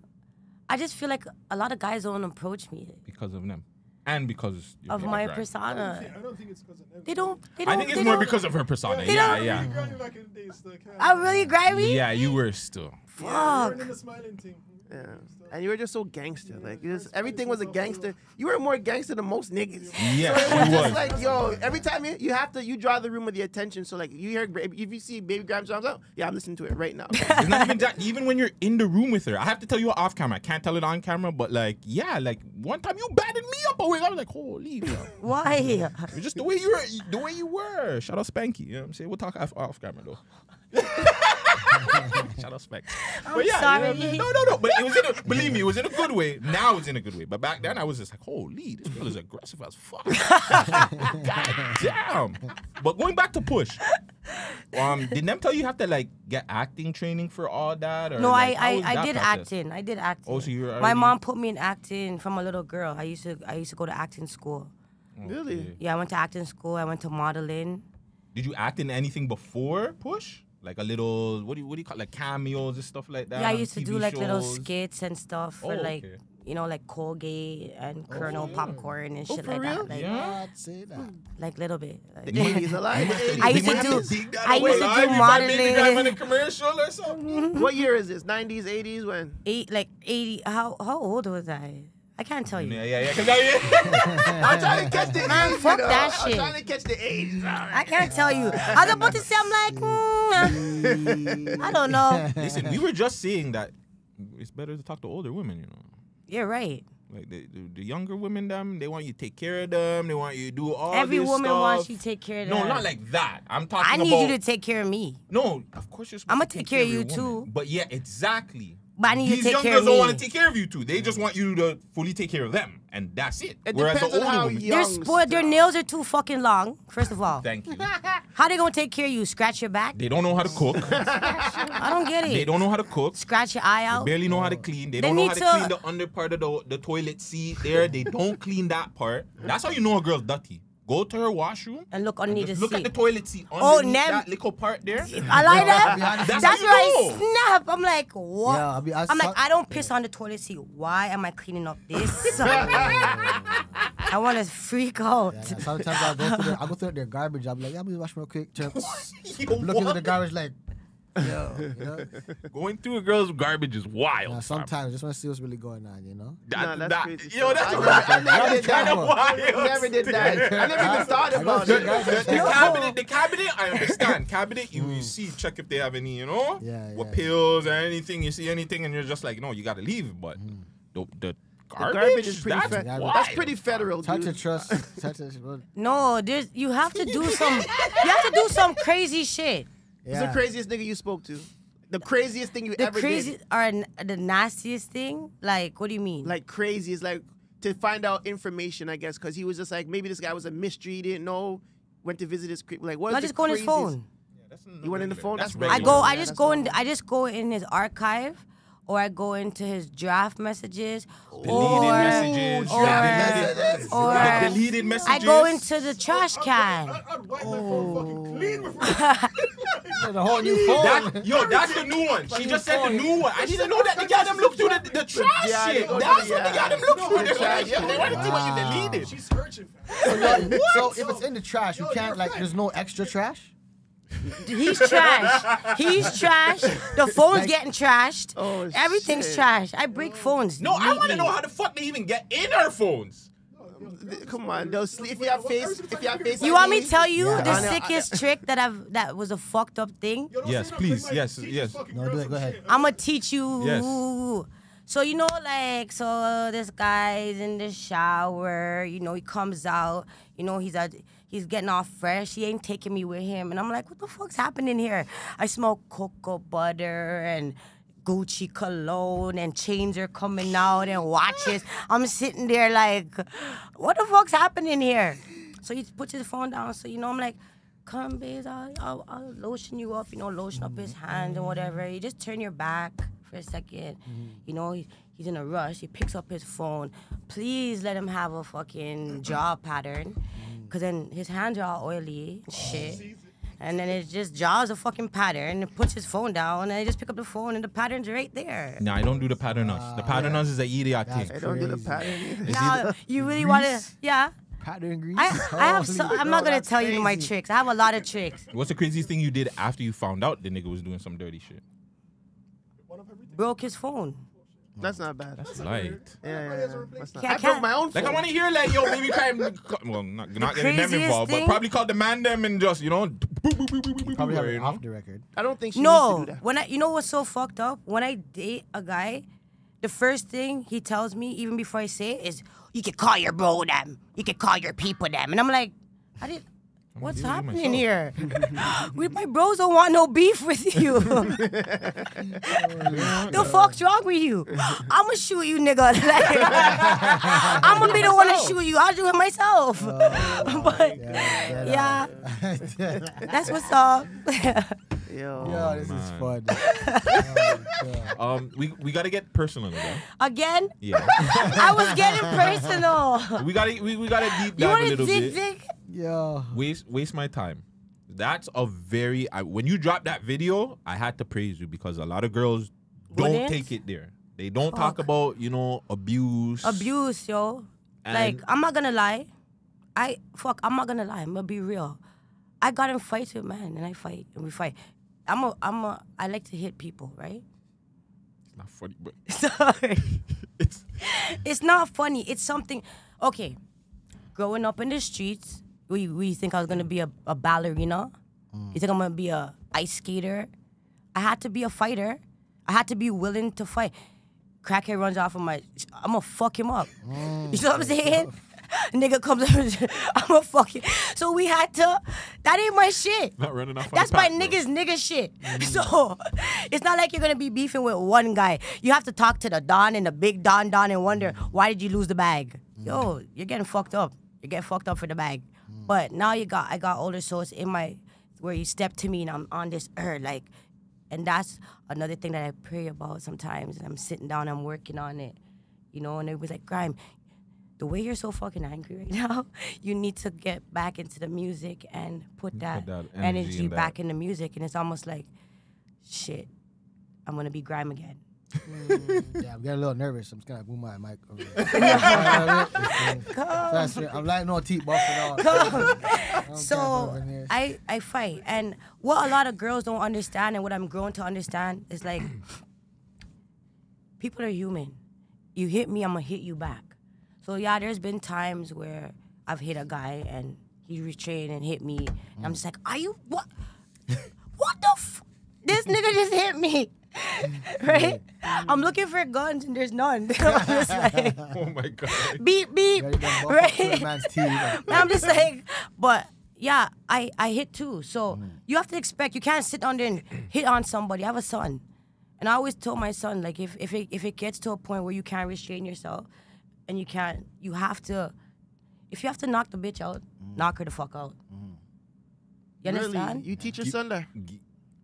I just feel like a lot of guys don't approach me Because of them. And because of my persona. I don't think it's because of them. They don't. I think it's more because of her persona. Yeah. Grimy back in the days, still can. I'm really grimy. Yeah, you were still. Fuck. Learning the smiling thing. Yeah. And you were just so gangster. Like, everything was a gangster. You were more gangster than most niggas. Yeah, So it was she just was. like, yo, every time you draw the room with the attention. So, like, you hear, if you see Baby Grhyme songs out, yeah, I'm listening to it right now. It's not even that. Even when you're in the room with her, I have to tell you off camera. I can't tell it on camera, but like, yeah, like one time you batted me up away. I was like, holy, bro. Why? It's just the way you were. Shout out Spanky. You know what I'm saying? We'll talk off camera though. Shout out Spanky. But yeah, sorry. You know, no. But it was believe me, it was in a good way. Now it's in a good way. But back then I was just like, holy, this girl is aggressive as fuck. God damn. But going back to Push, did them tell you have to like get acting training for all that? Or, No, like, how was I that did process? acting. I did acting. Oh, so you were My already- mom put me in acting from a little girl. I used to go to acting school. Really? Yeah, I went to acting school. I went to modeling. Did you act in anything before Push? Like a little, what do you call it, like cameos and stuff like that? Yeah, I on used to TV do like little shows? skits and stuff for like, okay. you know, like Colgate and Colonel popcorn and shit for like real? that. Like, Yeah. I'd say that. like little bit. Like, The 80s alive. I used to do modeling. a commercial or something. What year is this? 90s, 80s? When? 80. How old was I? I can't tell you. Yeah. I'm trying to catch the Man, age, fuck you know? that I'm shit. trying to catch the age. I can't tell you. I was about to say, I'm like, I don't know. Listen, we were just saying that it's better to talk to older women, you know. You're right. Like the younger women, they want you to take care of them. They want you to do all Every this woman stuff. wants you to take care of them. No, not like that. I'm talking I about. need you to take care of me. No, of course you're supposed I'ma to take care of you your woman. too. But yeah, exactly. But I need you These to take young care girls of don't me. want to take care of you too. They just want you to fully take care of them, and that's it. It Whereas the depends on older how women, young- They're spoiled. Their nails are too fucking long, first of all. thank you. How they gonna take care of you? Scratch your back? They don't know how to cook. I don't get it. They don't know how to cook. Scratch your eye They out? barely know how to clean. They They don't know need how to to- clean the under part of the toilet seat there. They don't clean that part. That's how you know a girl's dirty. Go to her washroom And look underneath the just look at seat. the toilet seat Oh, underneath Nem- that little part there. I like that. That's That's how where you I snap. I'm like, what? Yeah, I'm like, I don't piss on the toilet seat. Why am I cleaning up this? I want to freak out. Yeah, sometimes I'll go through their garbage. I'll be like, yeah, let me wash real quick. Chips. Yo, Look into what? the garbage like, yo, you know? Going through a girl's garbage is wild. Nah, sometimes I just want to see what's really going on, you know? Nah, that's crazy. Yo, that's I never did kind of that. wild. I never did that. I never even thought about The, it. the cabinet, I understand. Cabinet, you see, check if they have any, you know, Yeah, what yeah. pills or anything. You see anything, and you're just like, no, you gotta leave. But the garbage, Garbage is pretty that's federal. wild. That's pretty federal, It's hard to dude. trust. It's hard to, No, you have to do some crazy shit. What's the craziest nigga you spoke to? The craziest thing you The ever crazy did? or the nastiest thing? Like, what do you mean? Like crazy is like to find out information, I guess, because he was just like, maybe this guy was a mystery, he didn't know, went to visit his, like, what is I the just go on his craziest- phone. You went in the phone? That's I regular. go. I Yeah, just that's go in. normal. I just go in his archive, or I go into his draft messages, Deleted messages. or The deleted messages. I go into the trash can. I'd wipe my phone fucking clean before. a whole new phone. That's the new one. She just said the new one. I didn't know that the girl them look through the trash shit. That's what the girl them look through. They want to see what you deleted. She's searching, fam. So if it's in the trash, you can't like. There's no extra trash. He's trash. He's trash. The phone's getting trashed. Oh, Everything's shit. trash. I break phones. No, I want to neatly. know how the fuck they even get in our phones. Come on, they'll sleep. If you have face, You want me to tell you Yeah. the I know, sickest trick that was a fucked up thing? Yes, please. Yes, yes. No, do it. Go ahead. I'm gonna teach you. Yes. So you know, like, so this guy's in the shower. You know, he comes out. You know, he's getting all fresh. He ain't taking me with him, and I'm like, what the fuck's happening here? I smell cocoa butter and Gucci cologne, and chains are coming out and watches. I'm sitting there like, what the fuck's happening here? So he puts his phone down. So you know, I'm like, come, babes, I'll lotion you up. You know, lotion up his hands and whatever. You just turn your back for a second. You know, he's in a rush. He picks up his phone. Please let him have a fucking jaw pattern, cause then his hands are all oily and shit. And then it just draws a fucking pattern and puts his phone down, and I just pick up the phone and the pattern's right there. No, I don't do the pattern us. The pattern us is an idiot thing. I don't do the pattern either. Now, you really want to, yeah. Pattern grease. I have so, I'm not going to that's tell you my crazy. tricks. I have a lot of tricks. What's the craziest thing you did after you found out the nigga was doing some dirty shit? Broke his phone. That's not bad. Light. Yeah. That's not. Yeah, I broke my own Like, phone. I want to hear, like, yo, maybe crime. Well, not getting them craziest involved, but thing- probably call the man them and just, you know, Probably have you it know? off the record. I don't think she No, needs to do that. when you know what's so fucked up? When I date a guy, the first thing he tells me, even before I say it, is, you can call your bro them. You can call your people them. And I'm like, what's deal with happening here? My bros don't want no beef with you. The fuck's wrong with you? I'ma shoot you, nigga. Like, I'ma be the one to shoot you. I'll do it myself. But yeah, that's what's up. Yo. Yo, this is fun. We gotta get personal again. Again, Yeah. I was getting personal. we gotta deep You dive a want to little dig, bit. Vic? Yo. Waste my time. That's a very when you dropped that video, I had to praise you because a lot of girls don't Wouldn't? take it there. They don't talk about, you know, abuse. Abuse, yo. Like, And- I'm not gonna lie. I'm not gonna lie. I'm gonna be real. I got in fights with men, and I fight, and we fight. I like to hit people, right? It's not funny, but Sorry. it's It's not funny. It's something. Okay, growing up in the streets, we think I was gonna be a ballerina. You think I'm gonna be a ice skater? I had to be a fighter. I had to be willing to fight. Crackhead runs off of I'm gonna fuck him up. You know what I'm saying? Nigga comes up, I'm gonna fuck you. So we had to. That ain't my shit. not running off. That's my nigga shit. So it's not like you're gonna be beefing with one guy. You have to talk to the Don and the big Don and wonder, why did you lose the bag? Yo, you're getting fucked up. You're getting fucked up for the bag. But now I got older, so it's in my where you step to me and I'm on this earth, like, and that's another thing that I pray about sometimes. And I'm sitting down, I'm working on it, you know. And it was like, Grhyme, the way you're so fucking angry right now, you need to get back into the music and put that that energy energy in back in the music. And it's almost like, shit, I'm gonna be Grhyme again. Yeah, I'm getting a little nervous. I'm just gonna move my mic over there. That's it. I'm like no teeth buffing out. So I fight. And what a lot of girls don't understand and what I'm growing to understand is like, people are human. You hit me, I'm gonna hit you back. So yeah, there's been times where I've hit a guy and he retrained and hit me. And I'm just like, are you, what? What the this nigga just hit me. Right? I'm looking for guns and there's none. I'm just like, Oh my god. beep, beep. Right? Man's teeth. And I'm just like, but yeah, I hit too. So you have to expect, you can't sit on there and hit on somebody. I have a son. And I always told my son, like, if it gets to a point where you can't restrain yourself and you have to, if you have to knock the bitch out, knock her the fuck out. You understand? Really? You teach your son that?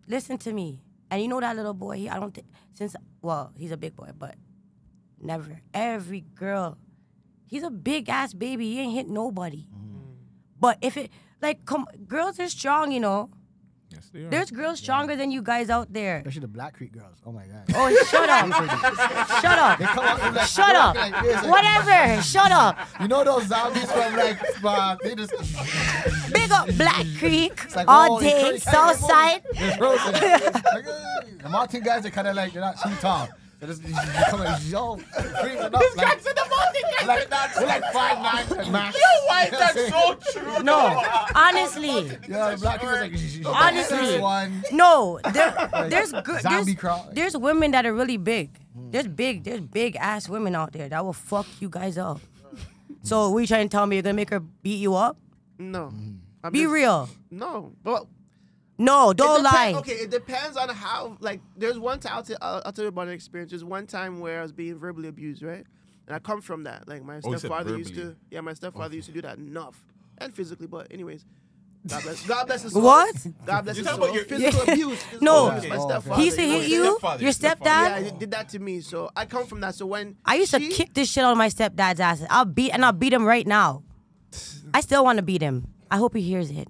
Listen to me. And you know that little boy, I don't think, he's a big boy, but never. Every girl, he's a big ass baby. He ain't hit nobody. But if it, like, girls are strong, you know. Yes, they are. There's girls stronger than you guys out there. Especially the Black Creek girls. Oh my god. Oh, shut up. Shut up. They come out and like, Shut up. like this, like- Whatever. Shut up. You know those zombies from like they just Big up Black Creek like, all oh, day, it's south side. They're frozen. Like, the mountain guys are kind of like they're not too tall. They're just come like, yo, freezing up. These Like, guys in the mountain guys like, are not we're like 5'9" max. Yo, why is that so true? No, honestly. Yeah, the Black people's like Honestly. 6'1". No, there's Zombie crawl. there's women that are really big. There's big ass women out there that will fuck you guys up. So we trying to tell me you're gonna make her beat you up? No. I'm Be just- real. No. Well, No, don't lie. Okay, it depends on how. Like, there's one time I'll tell you about an experience. There's one time where I was being verbally abused, right? And I come from that. Like my Oh, you said stepfather used to. verbally. Yeah, my stepfather used to do that enough, and physically. But anyways, God bless his soul. What? God bless You his talking about soul. your- Physical abuse. Physical No. abuse. My Oh, stepfather. He used to hit you, stepfather, your stepfather. stepdad. Yeah, he did that to me. So I come from that. So when I used to kick this shit out of my stepdad's ass. I'll beat him right now. I still want to beat him. I hope he hears it.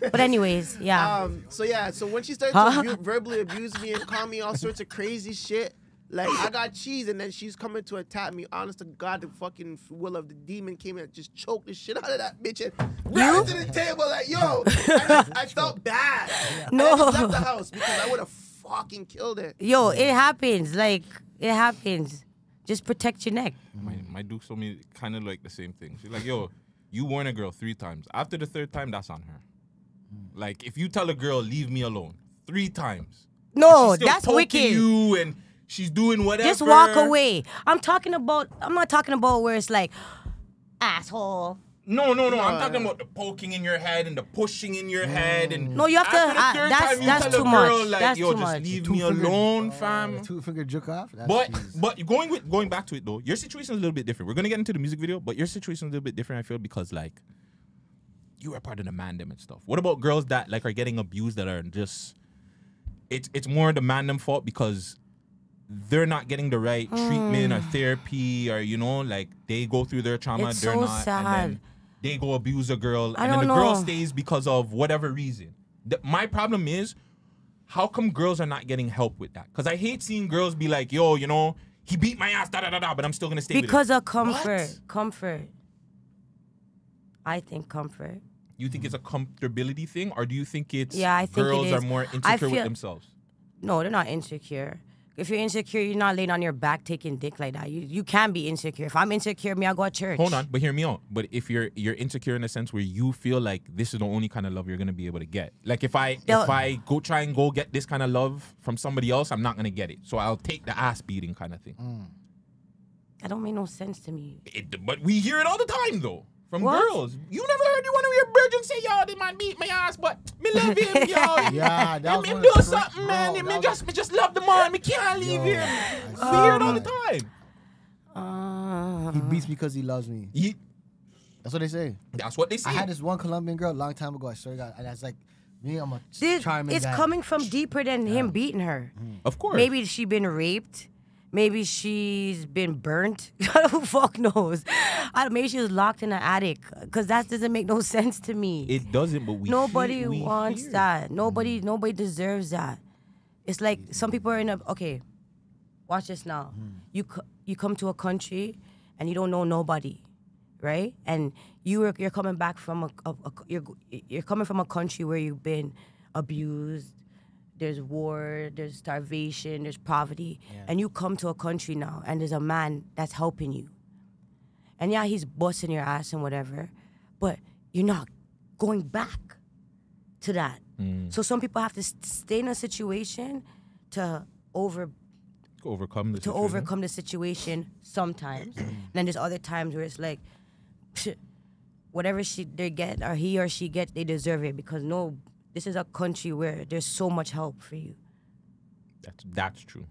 But anyways, yeah. So when she started Huh? to verbally abuse me and call me all sorts of crazy shit, like I got cheese and then she's coming to attack me. Honest to God, the fucking will of the demon came and just choked the shit out of that bitch and ran to the table like, yo, I felt bad. No. I just left the house because I would have fucking killed her. Yo, it happens. Like, it happens. Just protect your neck. My Duke told me kind of like the same thing. She's like, yo, you warn a girl 3 times. After the 3rd time, that's on her. Like, if you tell a girl, leave me alone, 3 times. No, she's still that's poking wicked. you and she's doing whatever. Just walk away. I'm not talking about where it's like, asshole. No. I'm talking about the poking in your head and the pushing in your head and. No, you have to. After the 3rd That's time, you that's tell too a girl, much. Like, That's yo, too just much. leave me alone, fam. 2-finger jerk off. That's But jeez. going back to it though, your situation is a little bit different. We're gonna get into the music video, but your situation is a little bit different. I feel because like you are part of the mandem and stuff. What about girls that like are getting abused that are just? It's more the mandem fault because they're not getting the right treatment or therapy or like they go through their trauma. It's they're so not, sad. and then they go abuse a girl, I and then the don't girl know. stays because of whatever reason. My problem is, how come girls are not getting help with that? Because I hate seeing girls be like, yo, he beat my ass, but I'm still gonna stay Because with him. of comfort. What? Comfort. I think comfort. You think it's a comfortability thing, or do you think it's Yeah, I think it girls is. are more I insecure with feel- themselves? No, they're not insecure. If you're insecure, you're not laying on your back taking dick like that. You can be insecure. If I'm insecure, I'll go to church. Hold on, but hear me out. But if you're insecure in a sense where you feel like this is the only kind of love you're gonna be able to get. Like if I go try and go get this kind of love from somebody else, I'm not gonna get it. So I'll take the ass beating kind of thing. That don't make no sense to me. But we hear it all the time though. From What? girls. You never heard one of your virgins say, yo, they man beat my ass, but me love him, yo. Yeah, that was Him one do of the something, bro, man. that Me was- just love the man. Me can't leave Yo, him. I We see hear it all the that. time. He beats me because he loves me. That's what they say. That's what they say. I had this one Colombian girl a long time ago. I swear to God, and that's like me. I'm a charming It's guy. coming from deeper than him beating her. Of course. Maybe she been raped. Maybe she's been burnt. Who fuck knows? Maybe she was locked in an attic. Because that doesn't make no sense to me. It doesn't, but Nobody we wants hear. that. Nobody deserves that. It's like some people are in a okay. Watch this now. You come to a country and you don't know nobody, right? And you're coming back from you're coming from a country where you've been abused. There's war, there's starvation, there's poverty, and you come to a country now and there's a man that's helping you. And yeah, he's busting your ass and whatever, but you're not going back to that. So some people have to stay in a situation to overcome the overcome the situation sometimes. And then there's other times where it's like, whatever they get or he or she gets, they deserve it because this is a country where there's so much help for you. That's true.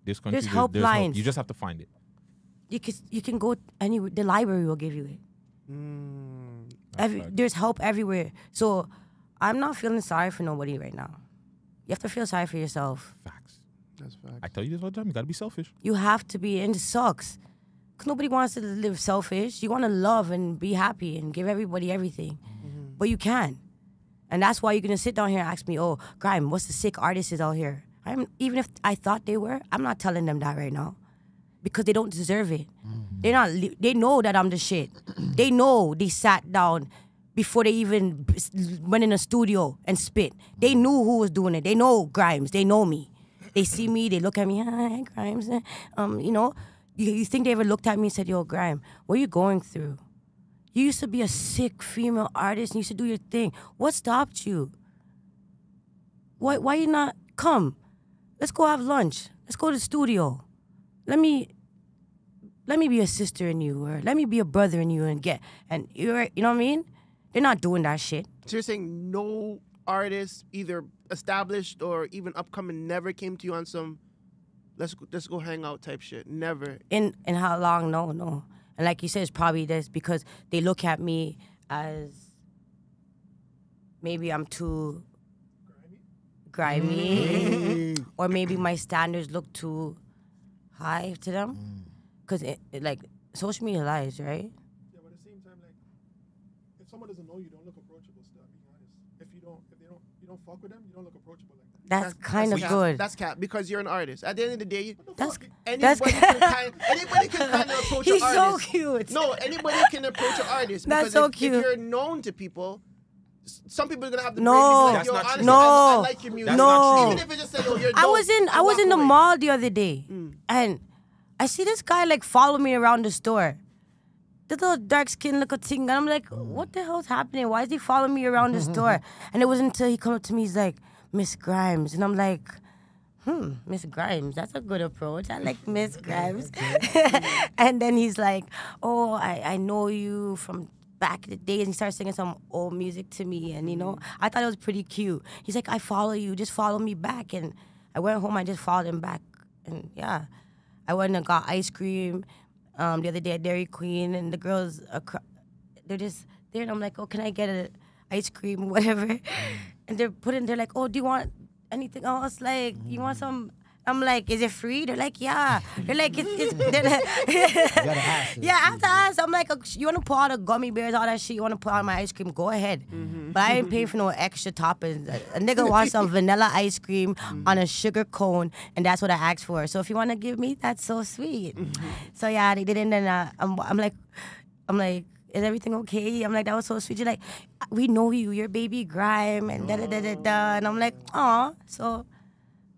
This country, There's help lines. You just have to find it. You can go anywhere. The library will give you it. There's help everywhere. So I'm not feeling sorry for nobody right now. You have to feel sorry for yourself. Facts. That's fact. I tell you this all the time. You gotta be selfish. You have to be, and it sucks. Because nobody wants to live selfish. You want to love and be happy and give everybody everything. But you can. And that's why you're gonna sit down here and ask me, oh, Grhyme, what's the sick artists out here? Even if I thought they were, I'm not telling them that right now. Because they don't deserve it. They know that I'm the shit. They know they sat down before they even went in a studio and spit. They knew who was doing it. They know Grhymes. They know me. They see me. They look at me. Hi, Grhymes. You know, you think they ever looked at me and said, yo, Grhyme, what are you going through? You used to be a sick female artist and you used to do your thing. What stopped you? Why you not come? Let's go have lunch. Let's go to the studio. Let me be a sister in you, or let me be a brother in you, and you know what I mean? They're not doing that shit. So you're saying no artist, either established or even upcoming, never came to you on some let's go hang out type shit? Never. In how long? No. And like you said, it's probably this because they look at me as maybe I'm too grimy, or maybe my standards look too high to them. Because like social media lies, right? Yeah, but at the same time, like if someone doesn't know you, don't look approachable. Still, being honest. If you don't fuck with them, you don't look approachable like that. That's kind of cap. good. That's cap because you're an artist. At the end of the day, Anybody can kind of approach He's an so artist. cute. No, anybody can approach an artist. That's because so if cute. you're known to people, some people are gonna have the No. brain to be like, That's yo, not honestly, true. I No. like your music. That's not true. Even if it just say, yo, you're dope, I was in the away. mall the other day, and I see this guy like follow me around the store. This little dark skin little thing, and I'm like, what the hell's happening? Why is he following me around the store? And it wasn't until he come up to me, he's like, Miss Grhymes, and I'm like, Miss Grhymes, that's a good approach. I like Miss Grhymes. And then he's like, oh, I know you from back in the days, and he started singing some old music to me, and you know, I thought it was pretty cute. He's like, I follow you, just follow me back. And I went home, I just followed him back, and yeah. I went and got ice cream the other day at Dairy Queen, and the girls, they're just there, and I'm like, oh, can I get an ice cream or whatever? And they're like, oh, do you want anything else? Like, you want some? I'm like, is it free? They're like, yeah. They're like, it's they're like, yeah, I have to ask. I'm like, you want to pour out the gummy bears, all that shit? You want to pour out my ice cream? Go ahead. But I ain't paying for no extra toppings. A nigga wants some vanilla ice cream on a sugar cone, and that's what I asked for. So if you want to give me, that's so sweet. So yeah, they didn't. And I'm like, is everything okay? I'm like, that was so sweet. You're like, we know you. You're baby Grhyme, and da-da-da-da-da. And I'm like, aw. So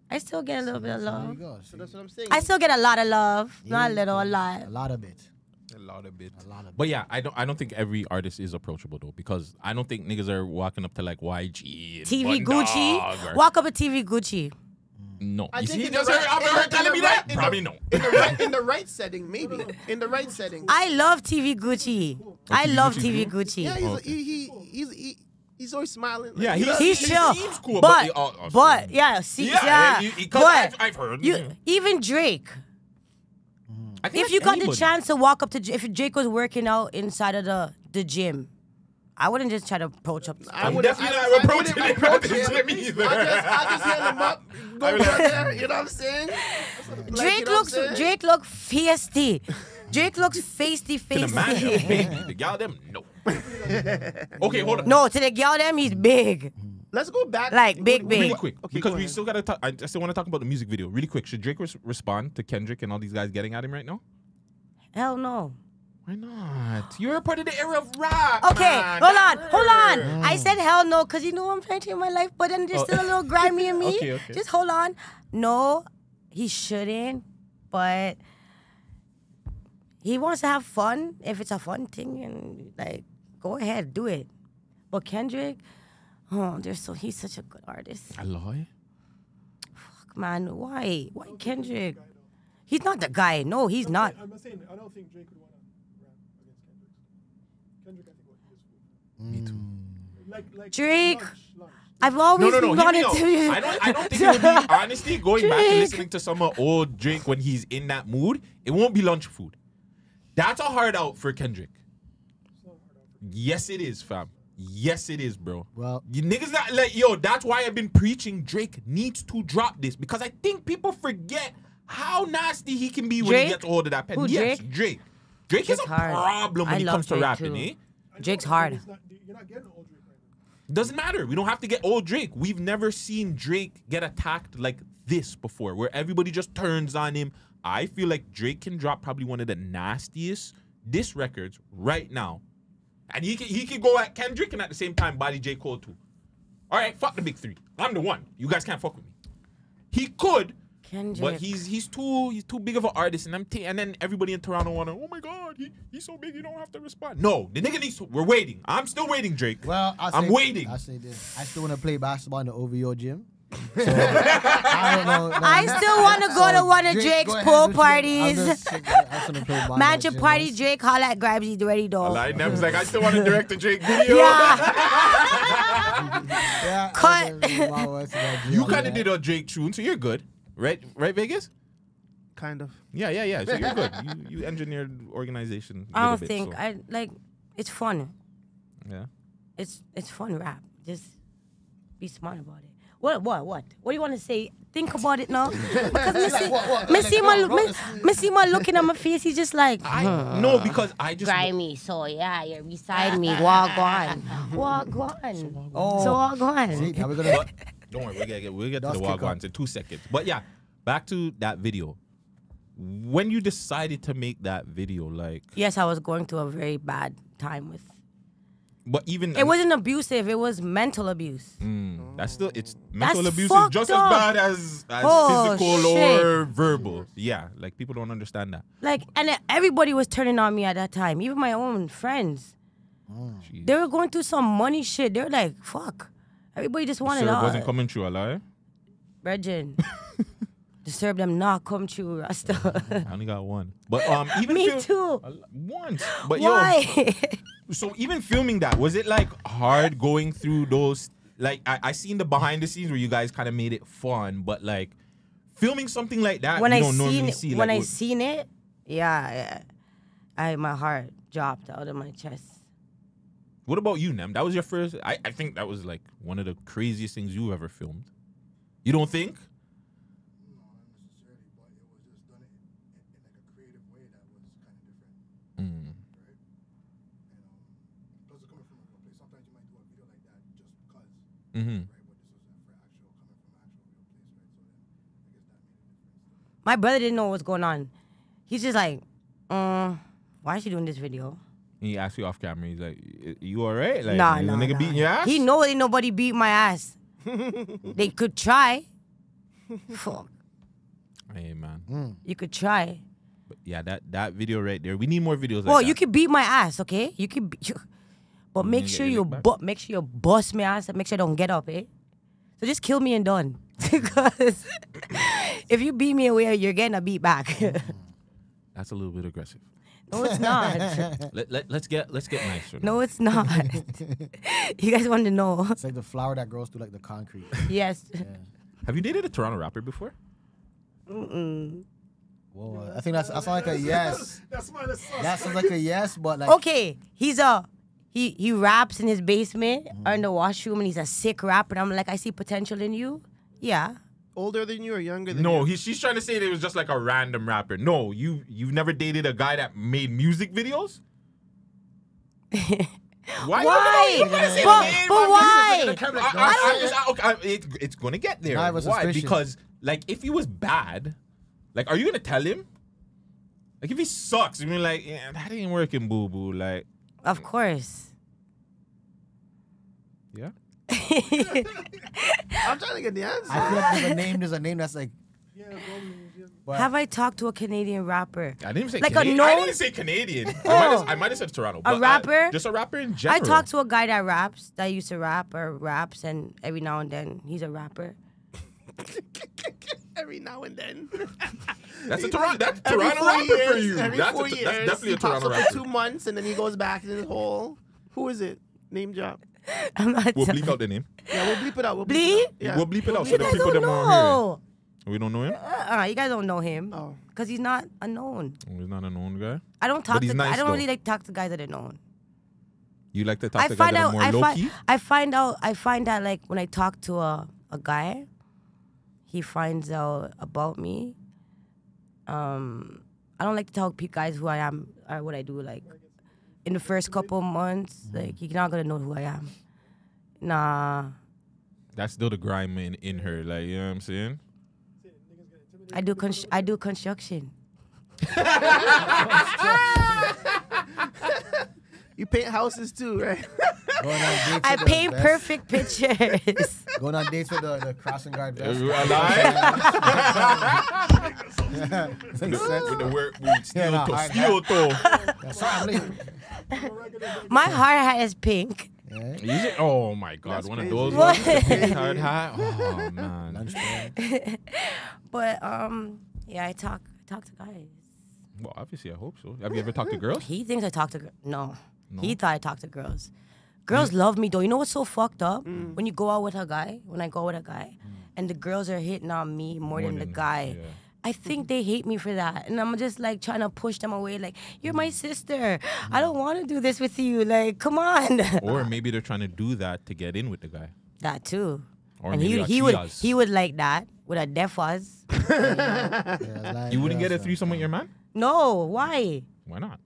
I still get a little bit of There love. you go. So that's what I'm saying. I still get a lot of love. Not a little, a lot. A lot of it. A lot of it. A lot of But yeah, I don't think every artist is approachable though, because I don't think niggas are walking up to like YG and TV Bun Gucci. Dog or- Walk up at TV Gucci. No. I You think see, in the does right- her in telling the me right- that? in the- Probably no. In the right setting, maybe. In the right setting. I love TV Gucci. I TV love Gucci TV cool? Gucci. Yeah, he's always smiling. Yeah, you know? He's he chill. seems cool, but but yeah, see, yeah, yeah. 'cause But I've heard. even Drake. I think If you got the anybody. chance to walk up to, if Drake was working out inside of the gym, I wouldn't just try to approach up. I I'm would definitely not wouldn't approaching him approach at the him. gym either. I just hit him up, go over there. You know what I'm saying? Drake looks feisty. Drake looks feisty, To the man, feisty. baby. The gal them, no. Okay, hold on. No, to the girl them, he's big. Let's go back. Like, big, big. Really quick, Okay, because go we ahead. still gotta talk. I still want to talk about the music video. Really quick, should Drake respond to Kendrick and all these guys getting at him right now? Hell no. Why not? You're a part of the era of rap. Okay, man. hold That on. hurt. I said hell no, because you know I'm trying to change my life, but then there's still a little grimy in me. Okay. Just hold on. No, he shouldn't, but he wants to have fun. If it's a fun thing, and like, go ahead, do it. But Kendrick, he's such a good artist. A lie? Fuck, man, why? Why Kendrick? He's not the guy. No, he's not. I'm not saying I don't think Drake would want to rap against Kendrick. Kendrick, I think what he is. Me too. Like Drake. lunch. I've always No. Hear me wanted out. to. I don't think it would be, honestly, going back and Drake. listening to some old Drake when he's in that mood, it won't be lunch food. That's a hard out for Kendrick. Yes, it is, fam. Yes, it is, bro. Well- you niggas not like, yo, that's why I've been preaching Drake needs to drop this, because I think people forget how nasty he can be when he Drake? gets a hold of that pen. Who, Yes, Drake? Drake. Drake is Drake's a hard. problem when I it love comes to Drake, rapping, too. eh? I Drake's know, hard. You're not getting old Drake right now. Doesn't matter. We don't have to get old Drake. We've never seen Drake get attacked like this before, where everybody just turns on him. I feel like Drake can drop probably one of the nastiest diss records right now. And he can go at Kendrick and at the same time body J. Cole too. All right, fuck the big three. I'm the one. You guys can't fuck with me. He could, Kendrick. but he's too big of an artist, and and then everybody in Toronto wanna, oh my god, he's so big, you don't have to respond. No, the nigga needs to. We're waiting. I'm still waiting, Drake. Well, I'm waiting. I say this. I still want to play basketball in the OVO gym. So, I don't know. I still want to go to one of Drake's pool parties. Magic party, Drake, holla at Grhyme, he's ready, dog. I was like, I still want to direct a Drake video. Yeah. Cut. You kind of did a Drake tune, so you're good, right? Right, Vegas? Kind of. Yeah. So you're good. You engineered organization. I don't think I like. It's fun. Yeah. It's fun rap. Just be smart about it. What do you want to say? Think about it now. Because Missy Ma looking at my face, he's just like, no, because I just grimy. So yeah, you're beside me. Walk on. Oh. So walk on. See, now we're gonna. Don't worry, we'll get to the walk ons in 2 seconds. But yeah, back to that video. When you decided to make that video, like, yes, I was going through a very bad time with. But even it wasn't abusive. It was mental abuse. That's still mental abuse is fucked just up. as bad as physical or verbal. Yeah, like people don't understand that. Like, and everybody was turning on me at that time. Even my own friends. They were going through some money shit. They were like, "Fuck." Everybody just wanted Sir all. wasn't coming true, a lie. Virgin. Disturb them not come true, Rasta. I only got one. But even me too. Once. But Why? So even filming that, was it like hard going through those? Like I seen the behind the scenes where you guys kind of made it fun, but like filming something like that, when you I don't normally seen see. when like, I seen it, yeah, my heart dropped out of my chest. What about you, Nem? That was your first. I think that was like one of the craziest things you ever filmed. You don't think? My brother didn't know what was going on. He's just like, why is she doing this video? And he asked you off camera. He's like, "You all right? Like, Nah. nigga beating your ass?" He know ain't nobody beat my ass. They could try. Fuck. Hey man. You could try. But yeah, that video right there. We need more videos. Well, like you that. could beat my ass, okay? You could, but make sure you bust my ass and make sure I don't get up, eh? So just kill me and done. Because if you beat me away, you're getting a beat back. That's a little bit aggressive. No, it's not. Let's get nicer. No, it's not. You guys want to know? It's like the flower that grows through like the concrete. Yes. Yeah. Have you dated a Toronto rapper before? Mm-mm. Whoa, I think that sounds like a yes. That sounds like a yes, but like Okay, he raps in his basement or in the washroom, and he's a sick rapper. And I'm like, I see potential in you. Yeah. Older than you or younger than No, you? she's trying to say that it was just like a random rapper. No, you've never dated a guy that made music videos? Why? But why? It's gonna get there. Nah, I was Why? suspicious. Because like if he was bad, like are you gonna tell him? Like if he sucks, you're like, yeah, that ain't working, boo boo. Like, Of course. yeah. I'm trying to get the answer. I feel like there's a name that's like. Yeah, bro. But Have I talked to a Canadian rapper? I didn't even say Like a Canadian. I known- didn't say Canadian. Oh. I might have said Toronto. A But rapper? just a rapper in general. I talked to a guy that raps, that used to rap or raps, and every now and then he's a rapper. Every now and then. That's a Toronto. That's Every Toronto 4 rapper years, for you. Every That's 4 years, that's definitely he a pops Toronto up rapper. for 2 months and then he goes back in his hole. Who is it? Name drop. I'm not We'll telling- bleep out the name. Yeah, we'll bleep it out. We'll Bleep? it out. Yeah. We'll bleep it out so You the guys people don't that won't hear know. it. We don't know him. You guys don't know him. Oh. Because he's not a known. He's not a known guy. I don't talk But he's to. nice, I don't though. really like talk to guys that are known. You like to talk I to guys find that out. are more low key. I find out like when I talk to a guy, he finds out about me. I don't like to tell guys who I am or what I do. Like in the first couple months, like you're not gonna know who I am. Nah. That's still the grime in her. Like, you know what I'm saying? I do construction. You paint houses too, right? Going on dates I with the paint best- perfect pictures. Going on dates with the crossing guard vest. With the work, steel toe. Yeah, sorry, I'm late. My hard hat is pink. Yeah. Oh my God, That's one of crazy. those What? ones. The pink hard hat. Oh man. Lunch break. But yeah, I talk to guys. Well, obviously, I hope so. Have you ever talked to girls? He thinks I talk to girls. No. No? He thought I talked to girls. Girls love me though. You know what's so fucked up? When you go out with a guy, when I go with a guy, and the girls are hitting on me more than the guy. Yeah. I think they hate me for that. And I'm just like trying to push them away. Like, you're my sister. I don't want to do this with you. Like, come on. Or maybe they're trying to do that to get in with the guy. That too. Or And maybe he would like that with a deaf was. You wouldn't get a threesome with your man? No, why? Why not?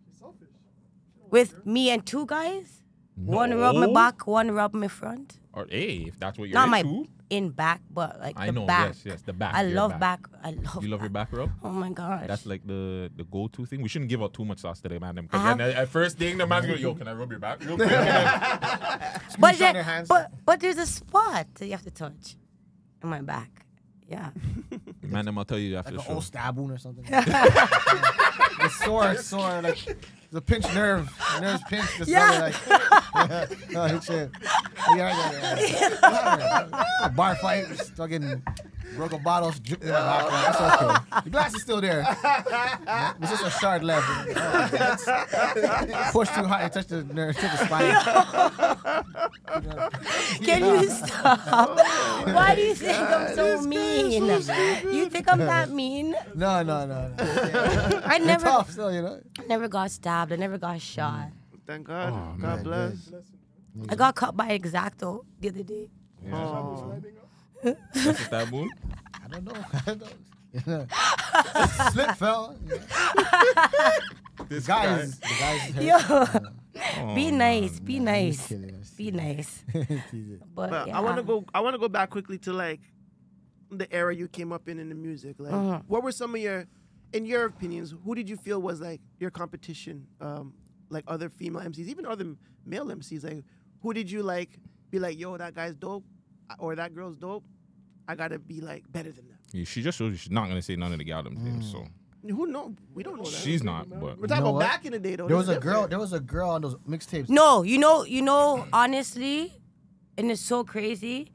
With me and two guys? One rub my No. back, one rub my front. Or hey, if that's what you're Not my into. in back, but like I the know, back. yes, the back. I your love back. I love You love your back rub? Oh my gosh. That's like the go-to thing. We shouldn't give out too much sauce today, man. I Because have- then at first thing, the man's going, yo, can I rub your back? Real quick? but, Screenshot your hands. but there's a spot that you have to touch in my back. Yeah. Man, I'll tell you after Like the an show. old stab wound or something. It's sore, like the pinched nerve. The nerve's pinched. It's Yeah. oh, shit. Yeah. Bar fight, just fucking broke a bottle, dripped in my back. That's okay. The glass is still there. It's just a shard left. Push too hard, it touched the nerve, touched the spine. Can you stop? Why do you think I'm so mean? You think I'm that mean? No. I It's never tough still, you know. never got stabbed. I never got shot. Thank God. Oh, God man. bless. I got cut by Exacto the other day. Oh. That's a stab wound? I don't know. Slip fell. This The guys hurt. Yo, Oh, be nice, be Nah, nice, just kidding, just be kidding. nice. But But yeah. I want to go back quickly to like the era you came up in the music. Like, what were some of in your opinions, who did you feel was like your competition? Like other female MCs, even other male MCs. Like, who did you like be like, yo, that guy's dope, or that girl's dope? I gotta be like better than that. Yeah, she just showed you she's not going to say none of the Gallums names, so. Who know? We don't know that. She's not, but. We're talking You know about what? back in the day though. There was This a is girl. different. There was a girl on those mixtapes. No, you know, honestly, and it's so crazy.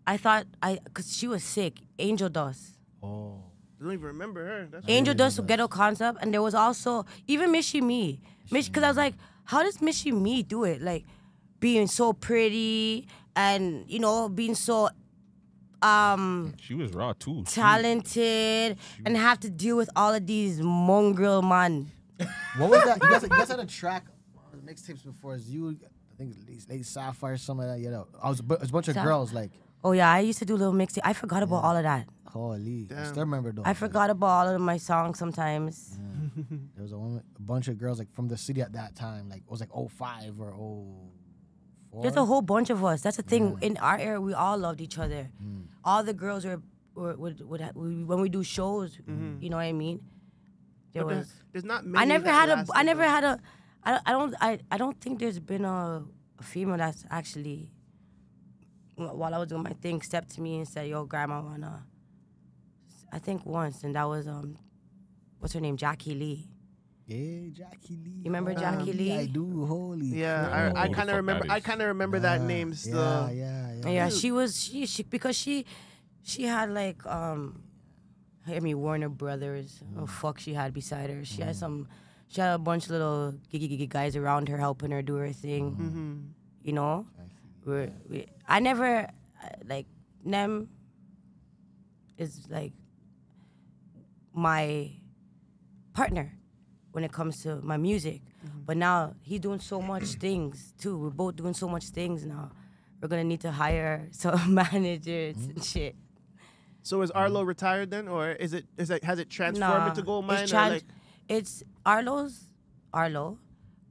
I thought cause she was sick. Angel Dust. Oh. I don't even remember her. That's Angel Dust Ghetto Concept, and there was also even Mishy Me. Because I was like, how does Mishy Me do it? Like being so pretty and being so She was raw too. talented and have to deal with all of these mongrel man. What was that? You guys had a track on the mixtapes before. It's you, I think, Late Sapphire, something like that. I was a bunch of girls like, Oh yeah, I used to do little mixtape. I forgot about all of that. holy. I Damn. still remember though. I forgot about all of my songs sometimes. There was a bunch of girls like from the city at that time. Like it was like 05 or 04. There's a whole bunch of us. That's the thing. In our era, we all loved each other. All the girls would when we do shows. You know what I mean? There But was. there's not many. I never that had a. lasted, I never though. had a. I don't think there's been a female that's actually, while I was doing my thing, stepped to me and said, "Yo, Grandma, wanna." I think once, and that was what's her name, Jackie Lee. Yeah, Jackie Lee. You remember Jackie Lee? I do. Holy. Yeah, I who the kind of fuck remember. that I is. kind of remember that name still. Yeah, she was she because she had like Warner Brothers. Oh fuck, she had beside her. She had a bunch of little giggy guys around her helping her do her thing. You know, I never like Nem is like my partner when it comes to my music. But now he's doing so much things too. We're both doing so much things now. We're gonna need to hire some managers and shit. So is Arlo retired then, or has it transformed into Gold Mine? It's Arlo.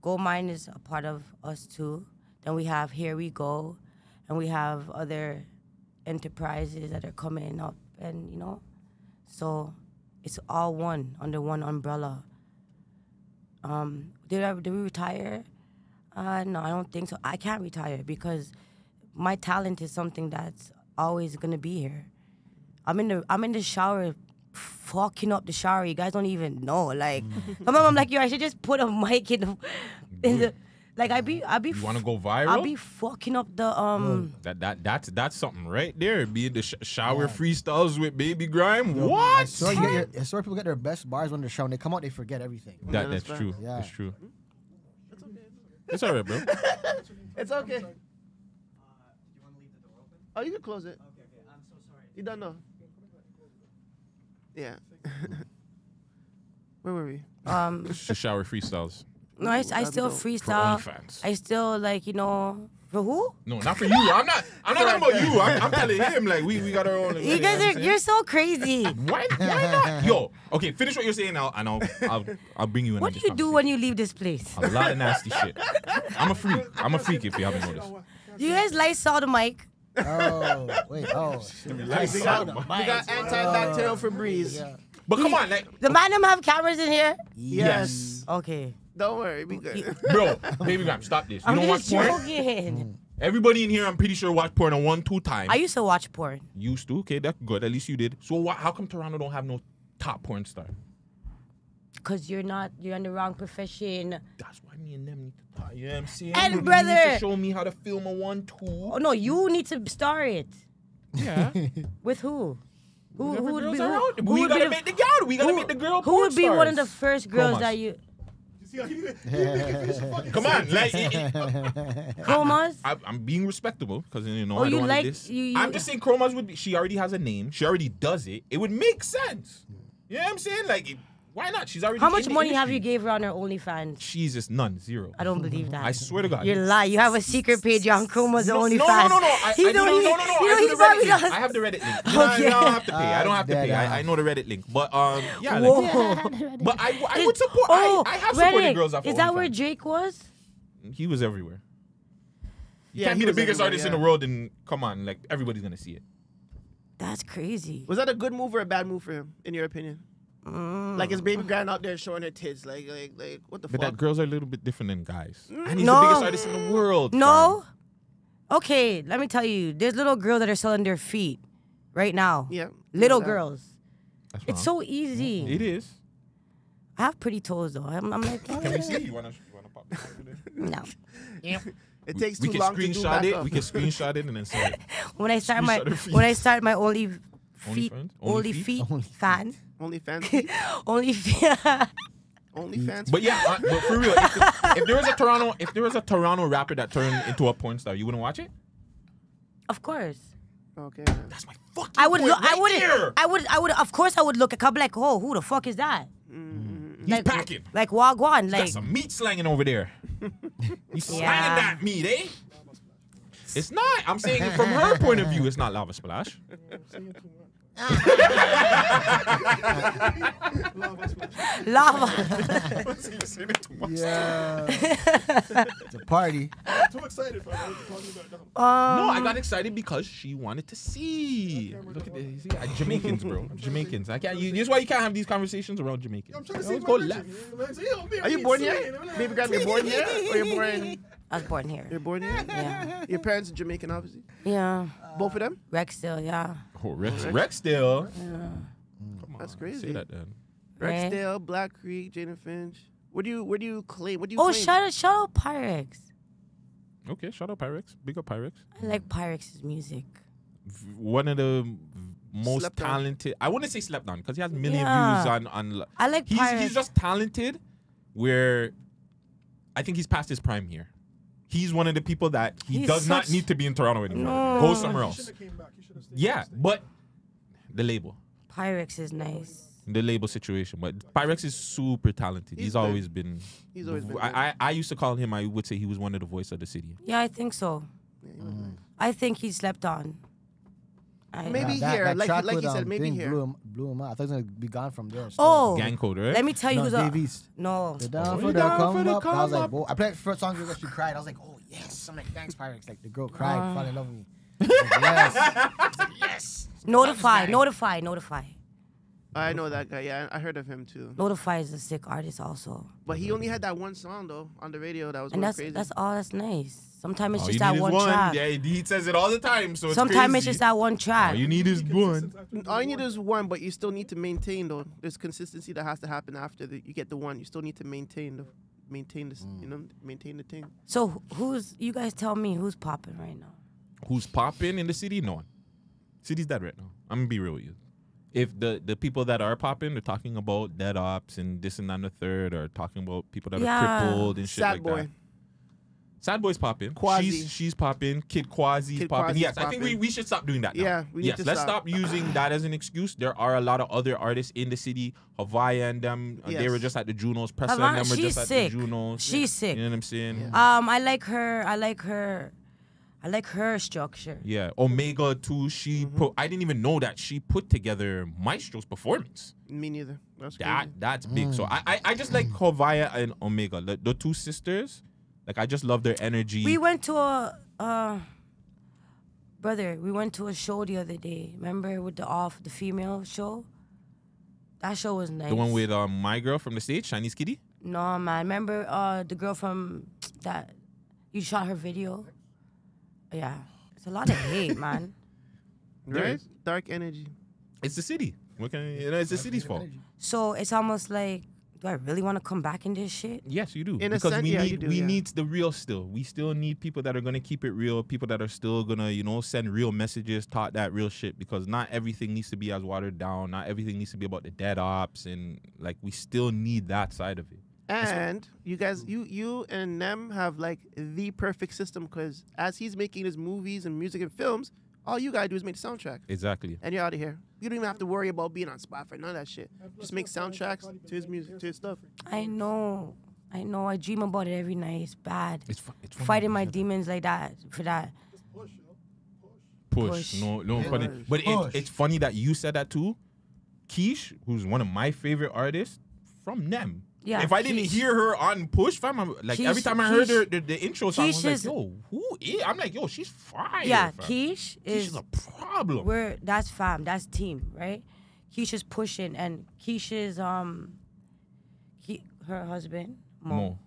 Gold Mine is a part of us too. Then we have Here We Go, and we have other enterprises that are coming up, and so it's all one under one umbrella. Did we retire? No, I don't think so. I can't retire because my talent is something that's always gonna be here. I'm in the shower, fucking up the shower. You guys don't even know. Like, sometimes I'm like, yo, I should just put a mic in the like I be. You want to go viral? I'll be fucking up the That's something right there. Be in the shower freestyles with Baby Grhyme. What? I swear people get their best bars when they're showing. They come out, they forget everything. That's true. Yeah. That's true. It's all right, bro. It's okay. Oh, you can close it. Okay. I'm so sorry. You don't know. Yeah. Where were we? It's the shower freestyles. No, I still For freestyle. OnlyFans. I still for who? No, not for you. I'm not talking about you. I'm telling him like we got our own. You guys you're so crazy. Why not? Yo, okay, finish what you're saying now, and I'll bring you in. What do you do when you leave this place? A lot of nasty shit. I'm a freak. I'm a freak if you haven't noticed. Do you guys Lysol the mic? Oh, wait. Oh. We got antibacterial Febreze. Yeah. But come on, like, The man them have cameras in here? Yes. Okay. Don't worry, we good. bro, Baby Grhyme, stop this. You I'm don't watch just porn? joking. Everybody in here, I'm pretty sure, watched porn 1-2 times. I used to watch porn. Used to? Okay, that's good. At least you did. So how come Toronto don't have no top porn star? Because you're in the wrong profession. That's why me and them need to talk. You know what I'm saying? And You need brother- to show me how to film a 1-2. Oh, no, you need to star it. Yeah. With who? Who Whoever would girls be? are out. Who We would gotta be make the girl. We gotta make the girl. Who would be porn one of the stars. first girls Chromas. that you? You see how you make a face of fucking Come on, like, Chromas? I'm being respectable because I Oh, don't you want like- this. you- I'm just saying, Chromas would be. She already has a name. She already does it. It would make sense. You know what I'm saying? Like, why not? She's already. How much in the money have you industry. gave her on her OnlyFans? Jesus, none, zero. I don't believe that. I swear to God. You lie. You have a secret page on Chroma's No, OnlyFans. no. I He do don't no, even- no, no. you know I he do the probably Reddit link. does. I have the Reddit link. No, I don't have to pay. I don't have to dead pay. ass. I know the Reddit link. But yeah. Whoa. Like, but I would support. Oh, I have supported Reddit. girls off Is of that where OnlyFans. Drake was? He was everywhere. You Yeah, can't he be the was biggest everywhere, artist in yeah. the world and come on, like everybody's gonna see it. That's crazy. Was that a good move or a bad move for him, in your opinion? Like his Baby Grhyme out there showing her tits, like what the But fuck? that girls are a little bit different than guys. And he's No. the biggest artist in the world. No. fam. Okay, let me tell you. There's little girls that are selling their feet right now. Yeah. Little Yeah. girls. That's It's wrong. so easy. It is. I have pretty toes though. I'm like, Can we see? You wanna pop this over there? no. It takes We too can long to do screenshot back it. up. We can screenshot it and then send it. When I start Screenshot her feet. my only feet, OnlyFans? only Only feet Only fan, OnlyFans. only feet. OnlyFans. But yeah, but for real, if there was a Toronto rapper that turned into a porn star, you wouldn't watch it? Of course. Okay. That's my fucking I would point look. I right wouldn't. there. I would. Of course, I would look. I'd be like, oh, who the fuck is that? He's packing. Like Wagwan. Got Like some meat slanging over there. He's slanging Yeah. that meat, eh? It's not. I'm saying from her point of view, it's not Lava Splash. saying too much. lava. Yeah. It's a party. I'm too excited for what you're talking about now. No, I got excited because she wanted to see. Look at this. See, Jamaicans, bro. Jamaicans. I can't. This is why you can't have these conversations around Jamaicans. I'm trying to Always see go my left. vision. Are you born here? Baby Grhyme, you're born here? Or you're born? I was born here. You're born here? Yeah. Your parents are Jamaican, obviously. Yeah. Both of them? Rexdale. Yeah. Oh, Rex still. Come on, That's crazy. Say that then. Eh? Rexdale, Black Creek, Jada Finch. Where do you claim? What do you Oh, claim? shout out Pyrex. Okay, shout out Pyrex. Big up Pyrex. I like Pyrex's music. One of the most Slept on. talented. I wouldn't say slept on because he has a million Yeah. views on. I like Pyrex. He's just talented. Where I think he's past his prime here. He's one of the people that he He's does not such- need to be in Toronto anymore. No. Go somewhere You else. should have came back. You should have stayed. Yeah, but the label. Pyrex is nice. The label situation. But Pyrex is super talented. He's He's been- always been. He's always been. I used to call him. I would say he was one of the voice of the city. Yeah, I think so. I think he slept on. Maybe here, like track you with, said, maybe thing here. Blew him out. I thought he was gonna be gone from there. Oh, Gang code, right? let me tell you no, who's Dave a East. no. They're down Oh, for you the down come for the up. I was come like, up? whoa. I played the first song where she cried. I was like, oh yes. I'm like, thanks, Pyrex. Like the girl cried, fell in love with me. I was like, yes. I was like, yes. Notify. I know that guy. Yeah, I heard of him too. Notify is a sick artist also. But he only had that one song though on the radio that was And going crazy. that's all that's nice. Sometimes it's All just you that need is one track. Yeah, he says it all the time, so it's Sometimes crazy. it's just that one track. All you need is one. All you need is one, but you still need to maintain though. There's consistency that has to happen after you get the one. You still need to maintain this, maintain the thing. So you guys tell me who's popping right now? Who's popping in the city? No one. City's dead right now. I'm gonna be real with you. If the people that are popping, they're talking about dead ops and this and that and the third, or talking about people that are crippled and shit Sad like boy. that. Sad boy's popping. Quasi. She's popping. Kid Quasi's popping. Quasi's Yes, I think popping. we should stop doing that now. Yeah, we need to let's stop. stop using that as an excuse. There are a lot of other artists in the city. Havaya and them, they Yes. were just at the Junos. Pressa and Havana, them were she's just at sick. the Junos. She's sick. You know what I'm saying? I like her structure. Yeah, Omega too. I didn't even know that she put together Maestro's performance. Me neither. That's crazy. That's big. So I just like Hovaya and Omega, the two sisters. Like I just love their energy. We went to a show the other day. Remember with the female show? That show was nice. The one with my girl from the stage, Chinese Kitty. No man, remember the girl from that you shot her video? Yeah, it's a lot of hate, man. Right? Dark energy. It's the city. It's the city's fault. So it's almost like, do I really want to come back in this shit? Yes, you do. In a because sense, we yeah, need you do, we yeah. need the real still. We still need people that are gonna keep it real. People that are still gonna send real messages, talk that real shit. Because not everything needs to be as watered down. Not everything needs to be about the dead ops, and like we still need that side of it. And you guys, you and them have like the perfect system because as he's making his movies and music and films, all you gotta do is make the soundtrack. Exactly. And you're out of here. You don't even have to worry about being on Spotify, none of that shit. Just make soundtracks to his music, to his stuff. I know. I dream about it every night. It's bad. It's fun Fighting my demons like that for that. Just push, yo. Push. No funny. But it's funny that you said that too. Keish, who's one of my favorite artists, from Nem. Yeah, if I didn't Keish. hear her on Push, fam, every time I heard the intro song, I was like, Keish yo, who is? I'm like, yo, she's fire. Yeah, fam. Keish She's a problem. that's fam, that's team, right? Keish is pushing, and Keisha's her husband Mo.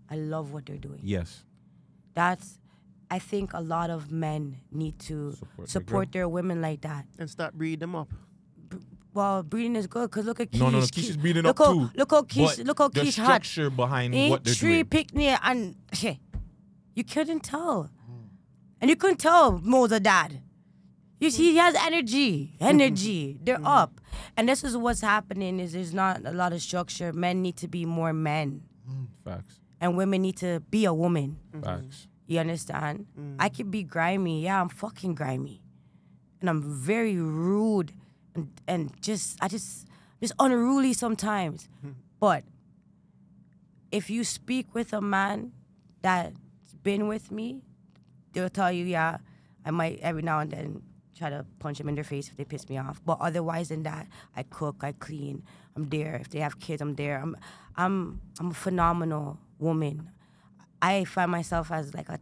I love what they're doing. Yes. I think a lot of men need to support their women like that. And start breeding them up. Well, breeding is good because look at Keish. No, Keish is breeding up too. Look how Keish hot. The structure behind what they're tree doing. picnic and you couldn't tell, and you couldn't tell Mo's a dad. You see, he has energy. They're up, and this is what's happening. Is there's not a lot of structure. Men need to be more men, Facts. and women need to be a woman. Facts. You understand? I could be grimy. Yeah, I'm fucking grimy, and I'm very rude, and just unruly sometimes. But if you speak with a man that's been with me, they'll tell you, yeah, I might every now and then try to punch them in their face if they piss me off. But otherwise than that, I cook, I clean, I'm there. If they have kids, I'm there. I'm a phenomenal woman. I find myself as like a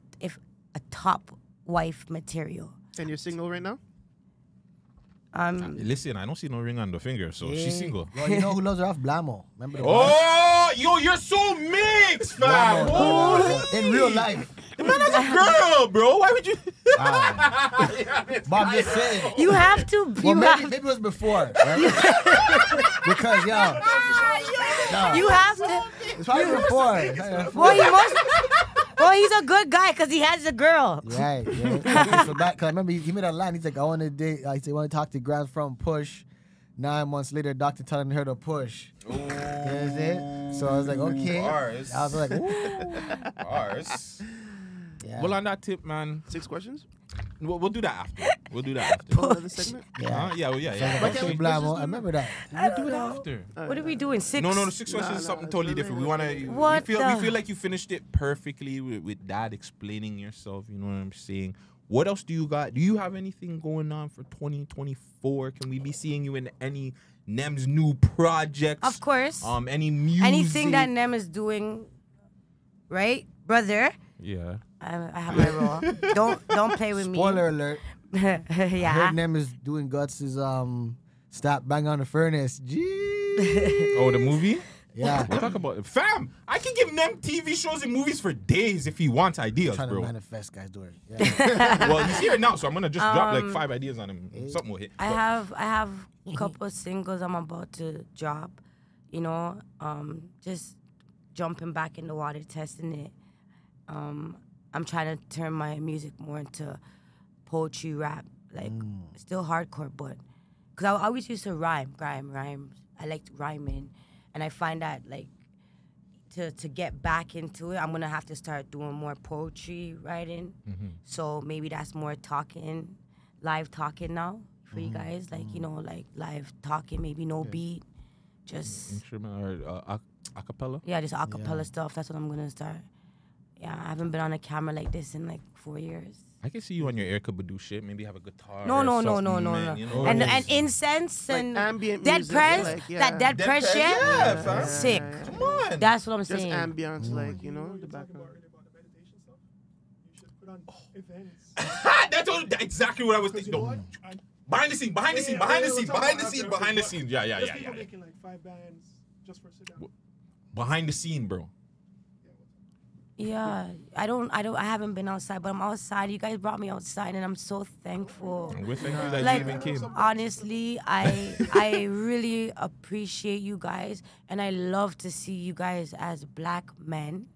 top wife material. And you're single right now? Listen, I don't see no ring on the finger, so she's single. Well, you know who loves her off? Blamo. Remember the Oh, yo, you're so mixed, fam. Oh, in real life. the man has a girl, bro. Why would you? But I'm just saying. You have to. Well, maybe it was before, right? Because, yo. You have to. It's probably before. Well, he must. Well, he's a good guy because he has a girl. Right. Yeah. So back, cause I remember he made a line. He's like, I want to date. He said, I want to talk to Grhyme from Push. 9 months later, doctor telling her to push. Ooh. That's it. So I was like, okay. Bars. I was like, ooh. Bars. Yeah. Well, on that tip, man, 6 questions? we'll do that after. We'll do that after. Another segment? Yeah. Yeah. Why can't we Blamo? I remember that. We'll do it after. What are we doing? 6? No, the 6 questions is something totally different. We wanna. What we the- feel like you finished it perfectly with that explaining yourself. You know what I'm saying? What else do you got? Do you have anything going on for 2024? Can we be seeing you in any Nem's new projects? Of course. Any music? Anything that Nem is doing, right, brother? Yeah. I have my role. Don't play with Spoiler alert. me. Her Yeah. name is doing Guts is Stop Bang on the Furnace. Gee. Oh, the movie? Yeah. We'll talk about it. Fam, I can give them TV shows and movies for days if he wants ideas, Trying to bro. manifest, guys. Do it. Yeah. Well, he's here now, so I'm gonna just drop like 5 ideas on him. Something will hit. I have a couple of singles I'm about to drop. You know, just jumping back in the water, testing it. I'm trying to turn my music more into poetry, rap, like still hardcore, but because I always used to rhyme. I liked rhyming, and I find that like to get back into it, I'm gonna have to start doing more poetry writing. So maybe that's more talking, live talking now for you guys, like you know, like live talking, maybe no beat, just Instrument or acapella? yeah, just acapella stuff. That's what I'm gonna start. Yeah, I haven't been on a camera like this in like 4 years. I can see you on your Erica Badu shit. Maybe have a guitar. No, or no, something, man, you know? And incense Like and ambient dead music, press, like, yeah. that dead Dead press press, shit, yeah, fam. sick. Come on. That's what I'm Just saying. ambience, like, you know, the Talking background. about earlier about the meditation stuff. You should put on events. That's exactly what I was Because thinking. you know No. what? Behind the scene. Yeah. There's people making like 5 bands just for sit down. Behind the scene, bro. Yeah, I haven't been outside, but I'm outside. You guys brought me outside, and I'm so thankful. And we're thankful that Like you even came. honestly, I really appreciate you guys, and I love to see you guys as black men.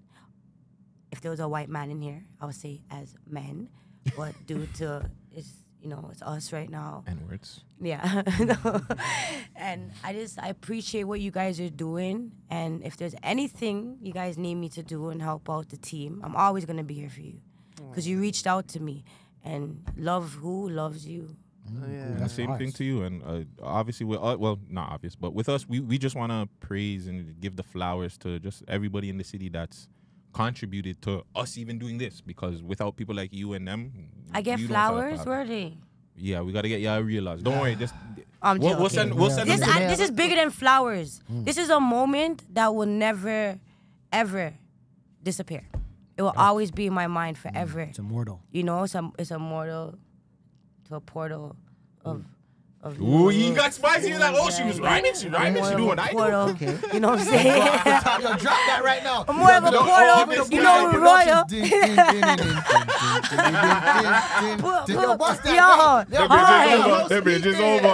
If there was a white man in here, I would say as men, but due to it's us right now. N-words. Yeah. And I appreciate what you guys are doing. And if there's anything you guys need me to do and help out the team, I'm always going to be here for you. Because you reached out to me. And love who loves you. And the same thing to you. And obviously, well, not obvious, but with us, we just want to praise and give the flowers to just everybody in the city that's contributed to us even doing this. Because without people like you and them, I get you don't start flowers? that. Where are they? Yeah, we got to get y'all realized. Don't worry. Just I'm we'll joking. send This, them. this is bigger than flowers. This is a moment that will never, ever disappear. It will always be in my mind forever. It's immortal. You know, it's a mortal to a portal of Ooh, you got spicy. You're like, oh, she was rhyming. She rhyming. She doing what I do. portal. You know what I'm saying? Yo, drop that right now. More of a portal. You know, royal. Yo, bust that. Yo, The bridge is over.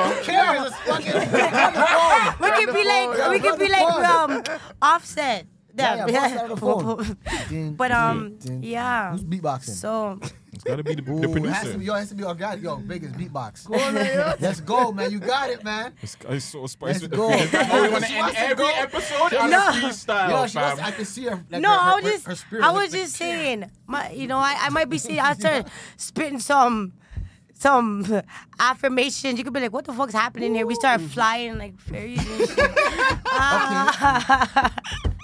we could be like Offset. Yeah, bust that on the phone. But yeah. Who's beatboxing? So It's got to be the Ooh, it has to producer. be, it has to be organic. Yo, biggest beatbox. Let's go, man. You got it, man. It's so spicy. Let's go. Oh, we want to end every episode on a freestyle, Yo, she fam. was, I can see her. Like, no, her spirit. I was just saying, I might be seeing, I start spitting some affirmations. You could be like, what the fuck's happening here? We start flying like fairies and shit.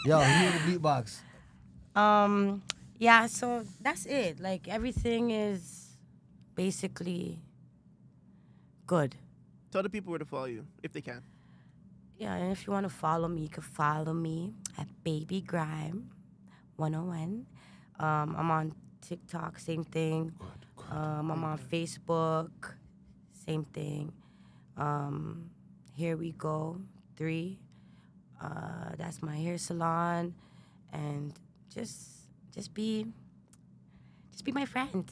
Yo, he in the beatbox. Yeah, so that's it. Like, everything is basically good. Tell the people where to follow you, if they can. Yeah, and if you want to follow me, you can follow me at Baby Grhyme 101. I'm on TikTok, same thing. I'm on Facebook, same thing. Here We Go 3. That's my hair salon, and just be my friend.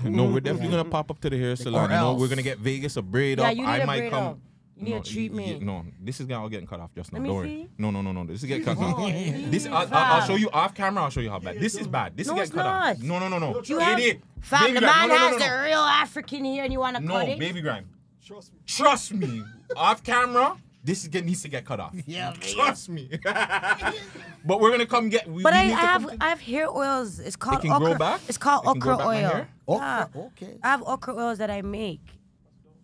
No, we're definitely gonna pop up to the hair salon. You know, we're gonna get Vegas a braid Yeah, up. you need I a might braid come. up. You need to treat me. No, this is all getting cut off just now. Let me Don't worry. see. No. This is getting cut off. This I'll show you off camera. I'll show you how bad. This is bad. This No, is getting cut off. it's No. You have, Idiot. fam, Baby the Grime. man No. has the real African here, and you want to cut No, it? Baby Grime. Trust me. Trust me. Off camera, this needs to get cut off. Yeah, Trust me. But we're gonna come get. But I have hair oils. It's called can okra. grow back? It's called It can grow okra back my oil. hair? Yeah. Okay. I have okra oils that I make,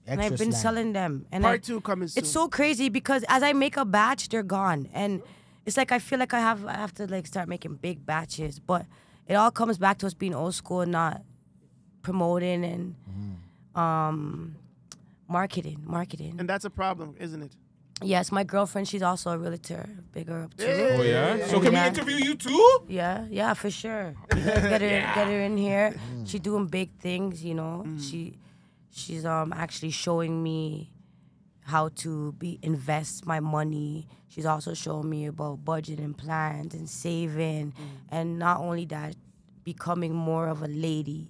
and Extra I've been slang. selling them. And Part 2 coming soon. it's so crazy because as I make a batch, they're gone, and it's like I feel like I have to like start making big batches. But it all comes back to us being old school and not promoting and marketing. And that's a problem, isn't it? Yes, my girlfriend, she's also a realtor. Big her up too. Oh yeah. So can we Yeah. interview you too? Yeah, for sure. Get her in here. She's doing big things, you know. She's actually showing me how to invest my money. She's also showing me about budgeting plans and saving, and not only that, becoming more of a lady,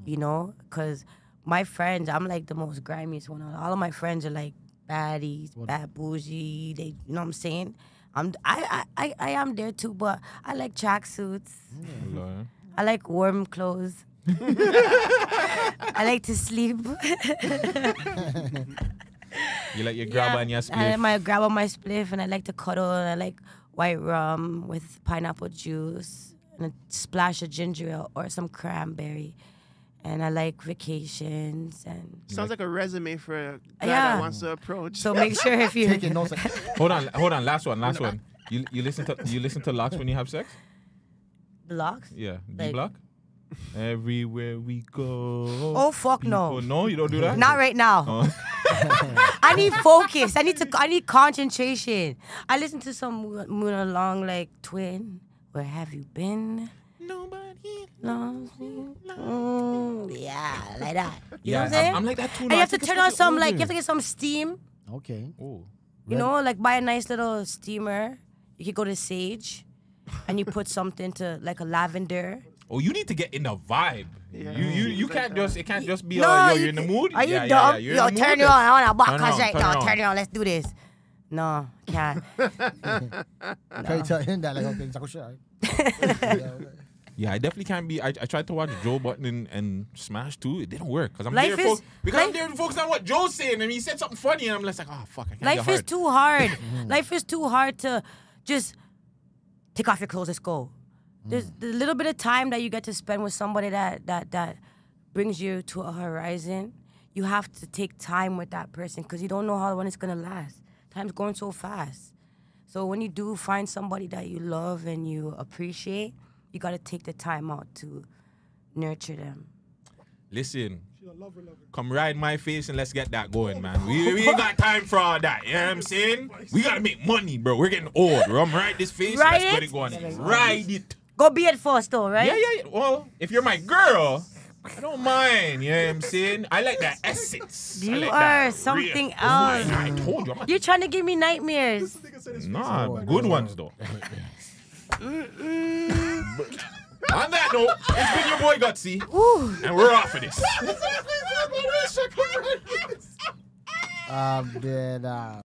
you know, because my friends, I'm like the most grimiest one. All of my friends are like baddies, bad bougie. They, you know what I'm saying? I am there too, but I like tracksuits. I like warm clothes. I like to sleep. You like your grab on your I spliff? might grab on my spliff, and I like to cuddle, and I like white rum with pineapple juice and a splash of ginger ale or some cranberry. And I like vacations and. Sounds like a resume for a guy Yeah. that wants to approach. So make sure if you. Taking notes. Hold on. Last one. You listen to locks when you have sex? Blocks? Yeah. Like- D-block? Everywhere we go. Oh fuck no! No, you don't do that? Not right now. Oh. I need focus. I need concentration. I listen to some Moon Along like Twin. Where have you been? Nobody Loves me. Yeah, like that. You know what I'm Yeah, saying? I'm like that too. And now. you I have to think turn on especially some older. you have to get some steam. Okay. Oh. You know, like buy a nice little steamer. You could go to Sage, and you put something to like a lavender. Oh, you need to get in the vibe. Yeah. You can't just it can't just be No, you're in the mood. Are you Yeah, dumb? you're Yo, in the turn mood. it on. I want to Turn back it on, right turn now. it on. Turn it on. Let's do this. No, can't. Can you tell him that like okay, it's like, shit, Yeah, I definitely can't be. I tried to watch Joe Button and Smash too. It didn't work because I'm Life there is- because I'm life- there to focus on what Joe's saying, and he said something funny, and I'm just like, oh fuck, I can't Life get is hard. too hard. Life is too hard to just take off your clothes. Let's go. There's the little bit of time that you get to spend with somebody that brings you to a horizon. You have to take time with that person because you don't know how long it's gonna last. Time's going so fast. So when you do find somebody that you love and you appreciate, you gotta take the time out to nurture them. Listen, She's a lover. come ride my face and let's get that going, man. We ain't got time for all that. You know what I'm saying? We gotta make money, bro. We're getting old. Bro. Ride this face. Ride Let's get it? it going. Ride it. Go be it first though, right? Yeah. Well, if you're my girl, I don't mind. You know what I'm saying? I like that essence. I You like are that something real- else. I told you. I'm You're trying to give me nightmares. Nigga said it's Nah, good ones though. On that note, it's been your boy Gutsy, and we're off of this. then